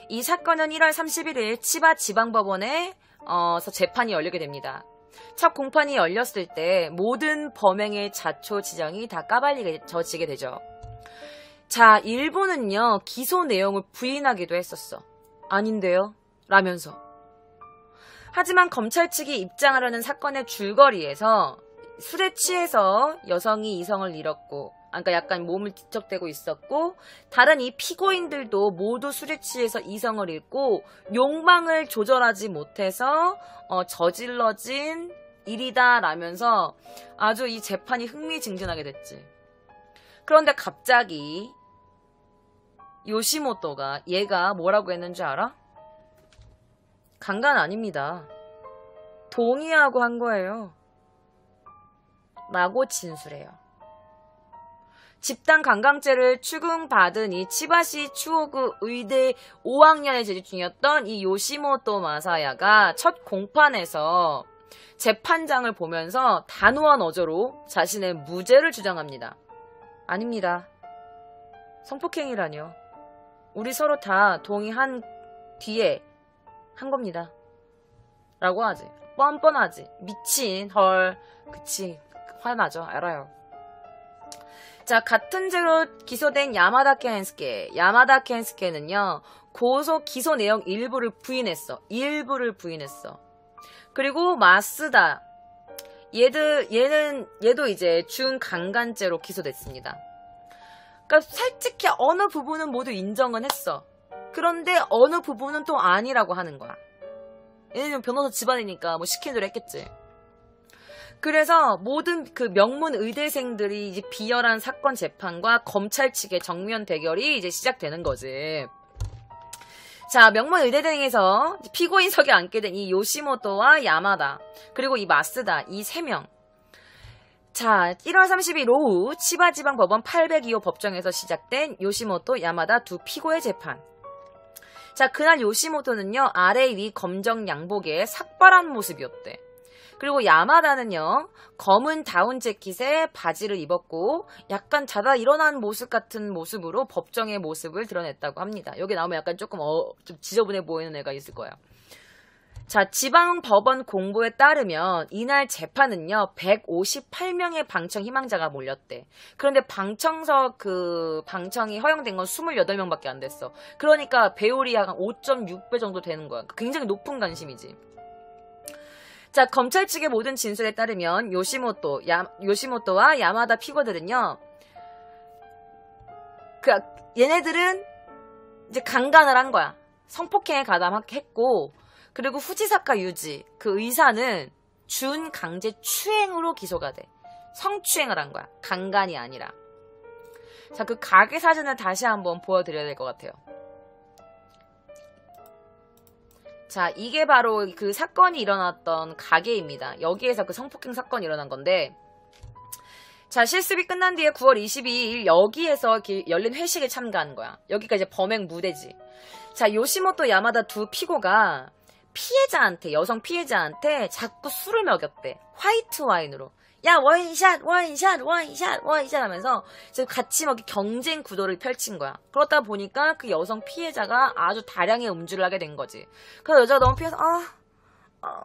이 사건은 1월 31일 치바 지방법원에서 재판이 열리게 됩니다. 첫 공판이 열렸을 때 모든 범행의 자초 지정이 다 까발려지게 되죠. 자, 일본은요, 기소 내용을 부인하기도 했었어. 아닌데요? 라면서. 하지만 검찰 측이 입장하려는 사건의 줄거리에서 술에 취해서 여성이 이성을 잃었고, 그러니까 약간 몸을 뒤척대고 있었고, 다른 이 피고인들도 모두 술에 취해서 이성을 잃고 욕망을 조절하지 못해서 저질러진 일이다 라면서 아주 이 재판이 흥미진진하게 됐지. 그런데 갑자기 요시모토가 얘가 뭐라고 했는지 알아? 강간 아닙니다. 동의하고 한 거예요. 라고 진술해요. 집단 강간죄를 추궁받은 이 치바시 추오구 의대 5학년에 재직 중이었던 이 요시모토 마사야가 첫 공판에서 재판장을 보면서 단호한 어조로 자신의 무죄를 주장합니다. 아닙니다. 성폭행이라뇨. 우리 서로 다 동의한 뒤에 한 겁니다. 라고 하지. 뻔뻔하지. 미친. 헐. 그치. 화나죠. 알아요. 자, 같은 죄로 기소된 야마다 켄스케. 야마다 켄스케는요, 고소 기소 내용 일부를 부인했어. 그리고 마스다. 얘도 이제 중강간죄로 기소됐습니다. 그러니까 솔직히 어느 부분은 모두 인정은 했어. 그런데 어느 부분은 또 아니라고 하는 거야. 얘는 변호사 집안이니까 뭐 시킨 대로 했겠지. 그래서 모든 그 명문 의대생들이 이제 비열한 사건 재판과 검찰 측의 정면 대결이 이제 시작되는 거지. 자, 명문 의대생에서 피고인석에 앉게 된 이 요시모토와 야마다, 그리고 이 마스다, 이 3명. 자, 1월 30일 오후 치바지방법원 802호 법정에서 시작된 요시모토, 야마다 두 피고의 재판. 자, 그날 요시모토는요, 아래 위 검정 양복에 삭발한 모습이었대. 그리고 야마다는요, 검은 다운 재킷에 바지를 입었고 약간 자다 일어난 모습 같은 모습으로 법정의 모습을 드러냈다고 합니다. 여기 나오면 약간 조금 좀 지저분해 보이는 애가 있을 거예요. 자, 지방법원 공보에 따르면 이날 재판은요, 158명의 방청 희망자가 몰렸대. 그런데 방청이 허용된 건 28명밖에 안 됐어. 그러니까 배율이 약 5.6배 정도 되는 거야. 굉장히 높은 관심이지. 자, 검찰 측의 모든 진술에 따르면 요시모토와 야마다 피고들은요, 얘네들은 이제 강간을 한 거야. 성폭행에 가담했고, 그리고 후지사카 유지, 그 의사는 준강제 추행으로 기소가 돼. 성추행을 한 거야. 강간이 아니라. 자, 그 가게 사진을 다시 한번 보여드려야 될 것 같아요. 자, 이게 바로 그 사건이 일어났던 가게입니다. 여기에서 그 성폭행 사건이 일어난 건데, 자, 실습이 끝난 뒤에 9월 22일 여기에서 열린 회식에 참가한 거야. 여기가 이제 범행 무대지. 자, 요시모토 야마다 두 피고가 여성 피해자한테 자꾸 술을 먹였대. 화이트 와인으로. 야, 원샷 하면서 같이 막 경쟁 구도를 펼친 거야. 그러다 보니까 그 여성 피해자가 아주 다량의 음주를 하게 된 거지. 그래서 여자가 너무 피해서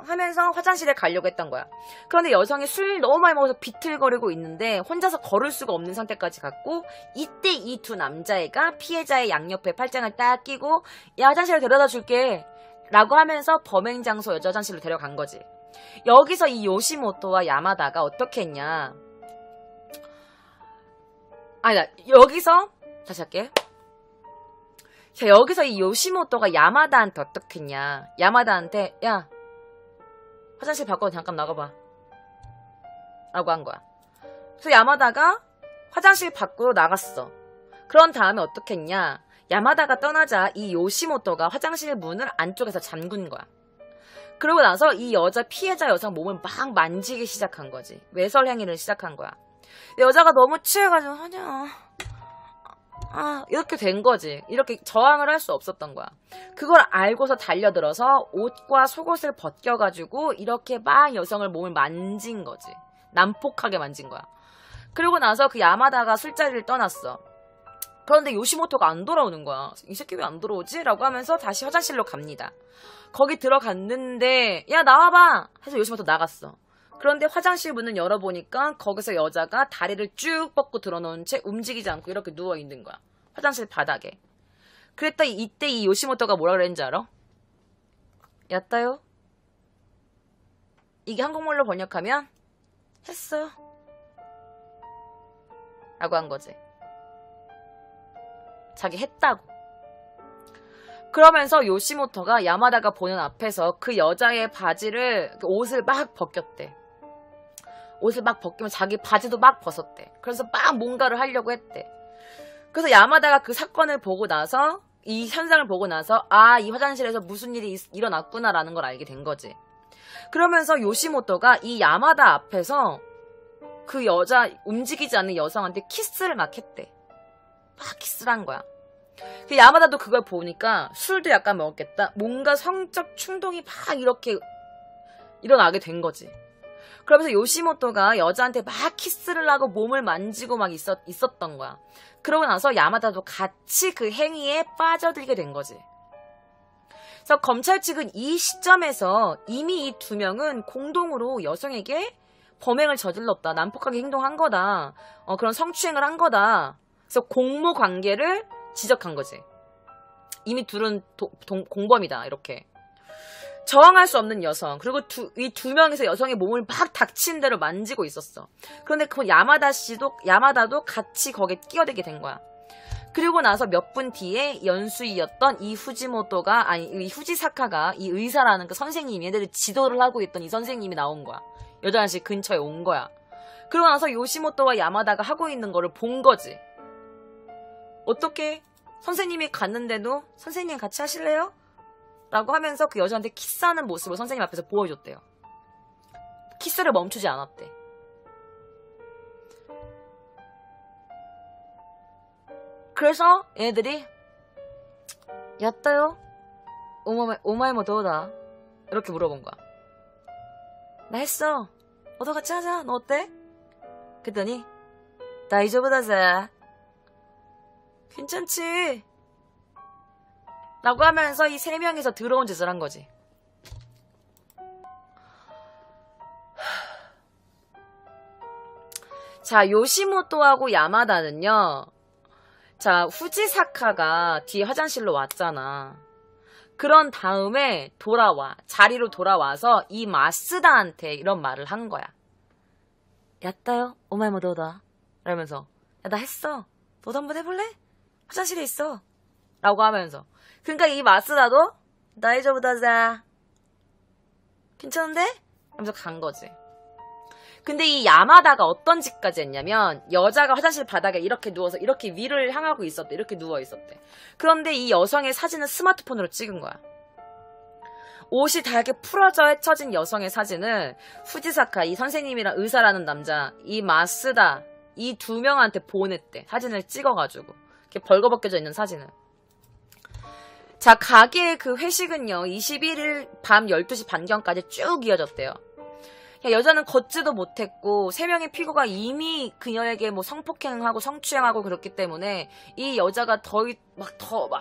하면서 화장실에 가려고 했던 거야. 그런데 여성이 술 너무 많이 먹어서 비틀거리고 있는데 혼자서 걸을 수가 없는 상태까지 갔고, 이때 이 두 남자애가 피해자의 양옆에 팔짱을 딱 끼고, 야, 화장실에 데려다 줄게 라고 하면서 범행 장소 여자 화장실로 데려간 거지. 여기서 이 요시모토와 야마다가 어떻게 했냐. 여기서 다시 할게. 자, 여기서 이 요시모토가 야마다한테 어떻게 했냐. 야마다한테, 야, 화장실 바꿔 잠깐 나가봐 라고 한 거야. 그래서 야마다가 화장실 밖으로 나갔어. 그런 다음에 어떻게 했냐? 야마다가 떠나자 이 요시모토가 화장실 문을 안쪽에서 잠근 거야. 그러고 나서 이 여자 피해자 여성 몸을 막 만지기 시작한 거지. 외설 행위를 시작한 거야. 여자가 너무 취해가지고 하냐 이렇게 된 거지. 이렇게 저항을 할 수 없었던 거야. 그걸 알고서 달려들어서 옷과 속옷을 벗겨가지고 이렇게 막 여성을 몸을 만진 거지. 난폭하게 만진 거야. 그리고 나서 그 야마다가 술자리를 떠났어. 그런데 요시모토가 안 돌아오는 거야. 이 새끼 왜 안 돌아오지? 라고 하면서 다시 화장실로 갑니다. 거기 들어갔는데 야 나와봐 해서 요시모토 나갔어. 그런데 화장실 문을 열어보니까 거기서 여자가 다리를 쭉 뻗고 들어놓은 채 움직이지 않고 이렇게 누워있는 거야. 화장실 바닥에. 그랬더니 이때 이 요시모토가 뭐라 그랬는지 알아? 였다요? 이게 한국말로 번역하면 했어 라고 한 거지. 자기 했다고. 그러면서 요시모토가 야마다가 보는 앞에서 그 여자의 바지를, 옷을 막 벗겼대. 옷을 막 벗기면 자기 바지도 막 벗었대. 그래서 막 뭔가를 하려고 했대. 그래서 야마다가 그 사건을 보고 나서, 이 현상을 보고 나서 이 화장실에서 무슨 일이 일어났구나라는 걸 알게 된 거지. 그러면서 요시모토가 이 야마다 앞에서 그 여자, 움직이지 않는 여성한테 키스를 막 했대. 막 키스를 한 거야. 그 야마다도 그걸 보니까 술도 약간 먹었겠다. 뭔가 성적 충동이 막 이렇게 일어나게 된 거지. 그러면서 요시모토가 여자한테 막 키스를 하고 몸을 만지고 막 있었던 거야. 그러고 나서 야마다도 같이 그 행위에 빠져들게 된 거지. 그래서 검찰 측은 이 시점에서 이미 이 두 명은 공동으로 여성에게 범행을 저질렀다. 난폭하게 행동한 거다. 그런 성추행을 한 거다. 그래서 공모 관계를 지적한 거지. 이미 둘은 공범이다. 이렇게. 저항할 수 없는 여성. 그리고 이 두 명에서 여성의 몸을 막 닥친 대로 만지고 있었어. 그런데 그 야마다도 같이 거기에 끼어들게 된 거야. 그리고 나서 몇 분 뒤에 연수이였던 이 후지사카가 이 의사라는 그 선생님이 얘네들 지도를 하고 있던 이 선생님이 나온 거야. 여자 화장실 근처에 온 거야. 그러고 나서 요시모토와 야마다가 하고 있는 거를 본 거지. 어떻게 선생님이 갔는데도 선생님 같이 하실래요? 라고 하면서 그 여자한테 키스하는 모습을 선생님 앞에서 보여줬대요. 키스를 멈추지 않았대. 그래서 얘네들이 야따요? 오마이 뭐 도우다? 이렇게 물어본 거야. 나 했어. 너도 같이 하자. 너 어때? 그랬더니 다이조부다자. 괜찮지? 라고 하면서 이 세 명이서 더러운 짓을 한 거지. 자, 요시모토하고 야마다는요. 자, 후지사카가 뒤에 화장실로 왔잖아. 그런 다음에 자리로 돌아와서 이 마쓰다한테 이런 말을 한 거야. 야따요? 오마이 뭐 너다. 이러면서 야, 나 했어. 너도 한번 해볼래? 화장실에 있어. 라고 하면서. 그러니까 이 마쓰다도 다이저부다자. 괜찮은데? 하면서 간 거지. 근데 이 야마다가 어떤 짓까지 했냐면 여자가 화장실 바닥에 이렇게 누워서 이렇게 위를 향하고 있었대. 이렇게 누워 있었대. 그런데 이 여성의 사진은 스마트폰으로 찍은 거야. 옷이 다 이렇게 풀어져 헤쳐진 여성의 사진을 후지사카, 이 선생님이랑 의사라는 남자, 이 마쓰다, 이 두 명한테 보냈대. 사진을 찍어가지고. 이렇게 벌거벗겨져 있는 사진을. 자, 가게의 그 회식은요, 21일 밤 12시 반경까지 쭉 이어졌대요. 여자는 걷지도 못했고, 세 명의 피고가 이미 그녀에게 뭐 성폭행하고 성추행하고 그렇기 때문에, 이 여자가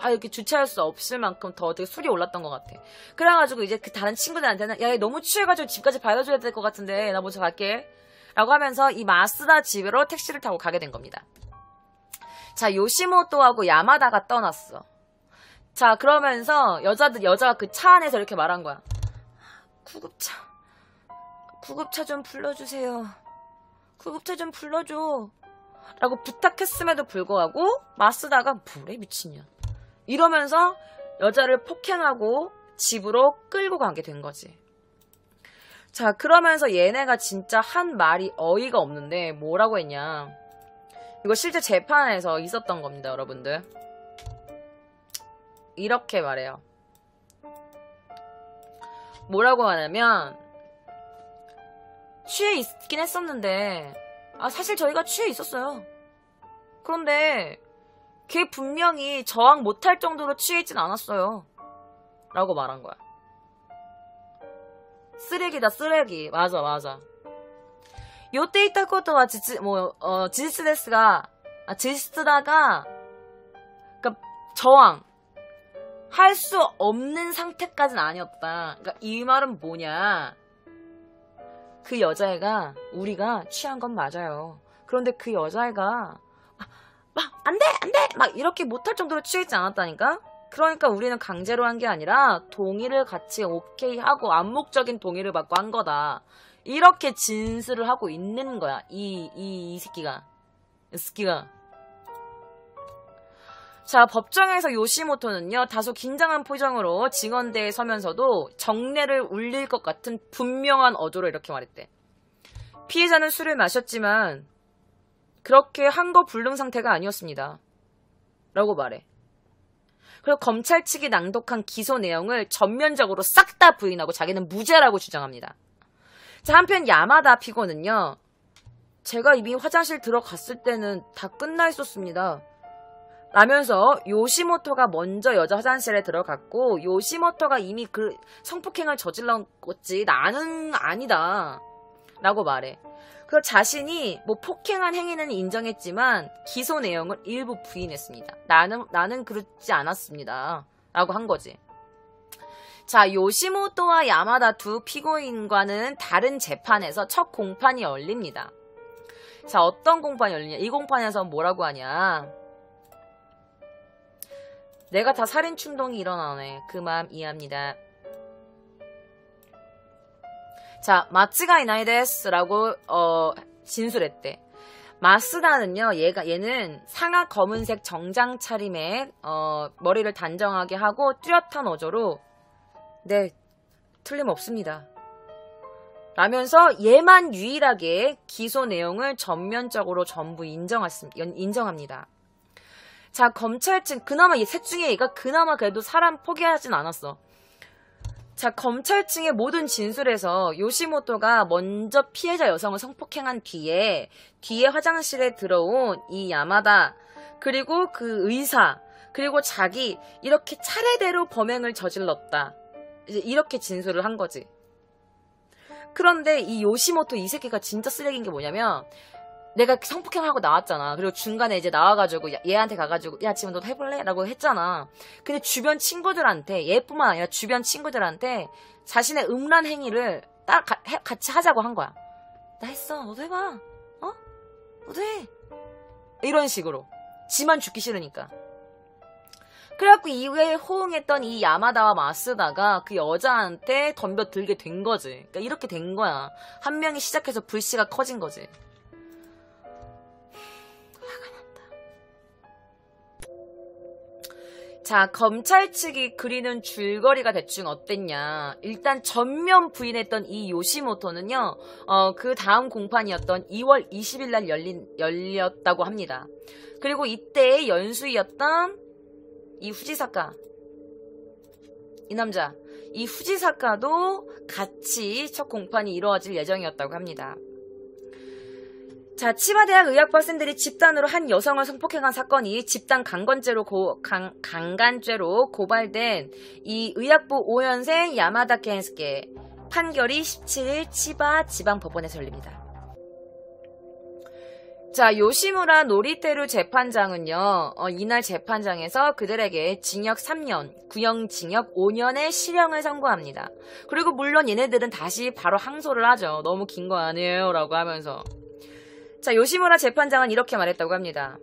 이렇게 주체할 수 없을 만큼 더 되게 술이 올랐던 것 같아. 그래가지고 이제 그 다른 친구들한테는, 야, 얘 너무 취해가지고 집까지 받아줘야 될 것 같은데, 나 먼저 갈게. 라고 하면서 이 마쓰다 집으로 택시를 타고 가게 된 겁니다. 자, 요시모토하고 야마다가 떠났어. 자, 그러면서 여자가 그 차 안에서 이렇게 말한 거야. 구급차 좀 불러주세요. 구급차 좀 불러줘. 라고 부탁했음에도 불구하고 마쓰다가 뭐래 미친년. 이러면서 여자를 폭행하고 집으로 끌고 가게 된 거지. 자, 그러면서 얘네가 진짜 한 말이 어이가 없는데 뭐라고 했냐. 이거 실제 재판에서 있었던 겁니다, 여러분들. 이렇게 말해요. 뭐라고 하냐면, 취해 있긴 했었는데, 사실 저희가 취해 있었어요. 그런데 걔 분명히 저항 못할 정도로 취해 있진 않았어요. 라고 말한 거야. 쓰레기다, 쓰레기. 맞아. 요때 있다 것도와 지지스다가, 그니까 저항. 할 수 없는 상태까지는 아니었다. 그니까 이 말은 뭐냐. 그 여자애가, 우리가 취한 건 맞아요. 그런데 그 여자애가, 안 돼! 막 이렇게 못할 정도로 취했지 않았다니까? 그러니까 우리는 강제로 한 게 아니라 동의를 같이 오케이 하고 암묵적인 동의를 받고 한 거다. 이렇게 진술을 하고 있는 거야. 이 새끼가. 자, 법정에서 요시모토는요, 다소 긴장한 표정으로 증언대에 서면서도 정례를 울릴 것 같은 분명한 어조로 이렇게 말했대. 피해자는 술을 마셨지만 그렇게 한거 불능 상태가 아니었습니다. 라고 말해. 그리고 검찰 측이 낭독한 기소 내용을 전면적으로 싹 다 부인하고 자기는 무죄라고 주장합니다. 자, 한편 야마다 피고는요, 제가 이미 화장실 들어갔을 때는 다 끝나 있었습니다. 라면서 요시모토가 먼저 여자 화장실에 들어갔고 요시모토가 이미 그 성폭행을 저질렀지 나는 아니다. 라고 말해. 그 자신이 뭐 폭행한 행위는 인정했지만 기소 내용을 일부 부인했습니다. 나는 그렇지 않았습니다. 라고 한 거지. 자, 요시모토와 야마다 두 피고인과는 다른 재판에서 첫 공판이 열립니다. 자, 어떤 공판이 열리냐. 이 공판에서 뭐라고 하냐. 내가 다 살인 충동이 일어나네. 그 마음 이해합니다. 자, 마츠가이 나이 데스라고 진술했대. 마스다는요, 얘는 상하 검은색 정장 차림에 머리를 단정하게 하고 뚜렷한 어조로 네, 틀림없습니다. 라면서 얘만 유일하게 기소 내용을 전면적으로 전부 인정합니다. 자, 검찰 측, 그나마 이 셋 중에 얘가 그나마 그래도 사람 포기하진 않았어. 자, 검찰 측의 모든 진술에서 요시모토가 먼저 피해자 여성을 성폭행한 뒤에 화장실에 들어온 이 야마다, 그리고 그 의사, 그리고 자기, 이렇게 차례대로 범행을 저질렀다. 이제 이렇게 진술을 한 거지. 그런데 이 요시모토 이 새끼가 진짜 쓰레기인 게 뭐냐면, 내가 성폭행하고 나왔잖아. 그리고 중간에 이제 나와가지고 얘한테 가가지고 야, 지금 너도 해볼래? 라고 했잖아. 근데 주변 친구들한테, 얘뿐만 아니라 주변 친구들한테 자신의 음란 행위를 같이 하자고 한 거야. 나 했어. 너도 해봐. 너도 해. 이런 식으로. 지만 죽기 싫으니까. 그래갖고 이후에 호응했던 이 야마다와 마스다가 그 여자한테 덤벼들게 된 거지. 그러니까 이렇게 된 거야. 한 명이 시작해서 불씨가 커진 거지. 자, 검찰 측이 그리는 줄거리가 대충 어땠냐. 일단 전면 부인했던 이 요시모토는요, 그 다음 공판이었던 2월 20일 날 열렸다고 합니다. 그리고 이때 연수이었던 이 후지사카, 이 남자, 이 후지사카도 같이 첫 공판이 이루어질 예정이었다고 합니다. 자, 치바대학 의학과생들이 집단으로 한 여성을 성폭행한 사건이 집단 강간죄로 고발된 이 의학부 5년생 야마다 켄스케 판결이 17일 치바 지방법원에서 열립니다. 자, 요시무라 노리테루 재판장은요, 이날 재판장에서 그들에게 징역 3년, 구형징역 5년의 실형을 선고합니다. 그리고 물론 얘네들은 다시 바로 항소를 하죠. 너무 긴 거 아니에요? 라고 하면서. 자, 요시무라 재판장은 이렇게 말했다고 합니다.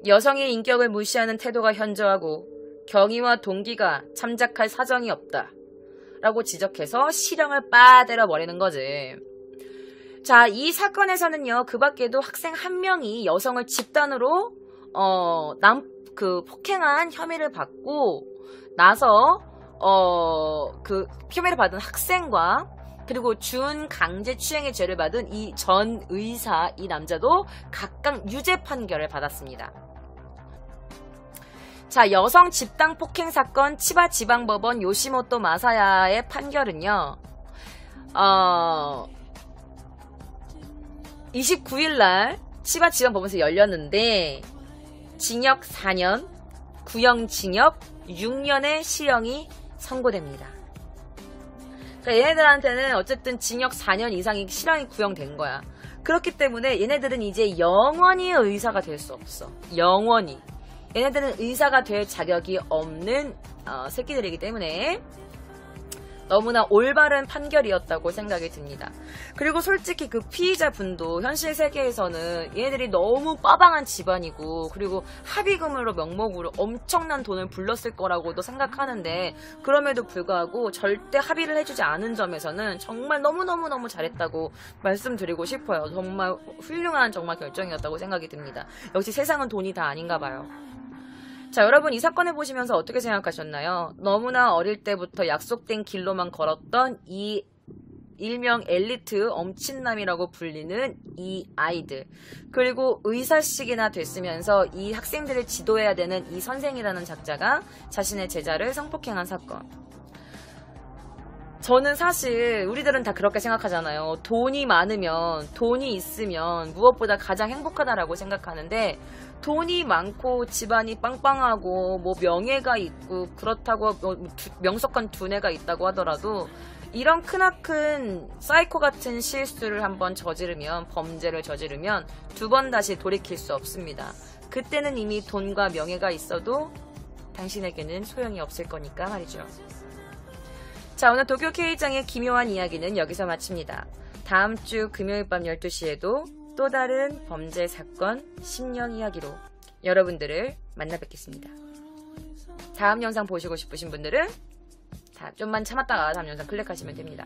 여성의 인격을 무시하는 태도가 현저하고 경위와 동기가 참작할 사정이 없다. 라고 지적해서 실형을 빠대려 버리는 거지. 자, 이 사건에서는요, 그 밖에도 학생 한 명이 여성을 집단으로, 폭행한 혐의를 받고 나서, 그 혐의를 받은 학생과 그리고 준강제추행의 죄를 받은 이 전 의사, 이 남자도 각각 유죄 판결을 받았습니다. 자, 여성 집단 폭행 사건 치바 지방법원 요시모토 마사야의 판결은요. 29일날 치바 지방법원에서 열렸는데 징역 4년, 구형징역 6년의 실형이 선고됩니다. 그러니까 얘네들한테는 어쨌든 징역 4년 이상이 실형이 구형된 거야. 그렇기 때문에 얘네들은 이제 영원히 의사가 될 수 없어. 영원히. 얘네들은 의사가 될 자격이 없는 새끼들이기 때문에 너무나 올바른 판결이었다고 생각이 듭니다. 그리고 솔직히 그 피의자분도 현실 세계에서는 얘네들이 너무 빠방한 집안이고 그리고 합의금으로 명목으로 엄청난 돈을 불렀을 거라고도 생각하는데 그럼에도 불구하고 절대 합의를 해주지 않은 점에서는 정말 너무너무너무 잘했다고 말씀드리고 싶어요. 정말 훌륭한 정말 결정이었다고 생각이 듭니다. 역시 세상은 돈이 다 아닌가 봐요. 자, 여러분 이 사건을 보시면서 어떻게 생각하셨나요? 너무나 어릴 때부터 약속된 길로만 걸었던 이 일명 엘리트 엄친남이라고 불리는 이 아이들, 그리고 의사식이나 됐으면서 이 학생들을 지도해야 되는 이 선생이라는 작자가 자신의 제자를 성폭행한 사건. 저는 사실 우리들은 다 그렇게 생각하잖아요. 돈이 많으면, 돈이 있으면 무엇보다 가장 행복하다라고 생각하는데 돈이 많고 집안이 빵빵하고 뭐 명예가 있고 그렇다고 명석한 두뇌가 있다고 하더라도 이런 크나큰 사이코 같은 실수를 한번 저지르면, 범죄를 저지르면 두 번 다시 돌이킬 수 없습니다. 그때는 이미 돈과 명예가 있어도 당신에게는 소용이 없을 거니까 말이죠. 자, 오늘 도쿄 K장의 기묘한 이야기는 여기서 마칩니다. 다음 주 금요일 밤 12시에도 또 다른 범죄 사건 심령 이야기로 여러분들을 만나 뵙겠습니다. 다음 영상 보시고 싶으신 분들은 좀만 참았다가 다음 영상 클릭하시면 됩니다.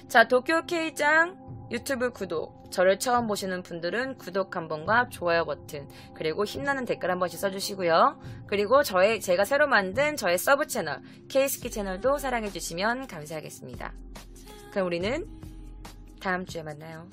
자, 도쿄 K장 유튜브 구독, 저를 처음 보시는 분들은 구독 한 번과 좋아요 버튼, 그리고 힘나는 댓글 한 번씩 써주시고요. 그리고 제가 새로 만든 저의 서브 채널 K스키 채널도 사랑해주시면 감사하겠습니다. 그럼 우리는 다음 주에 만나요.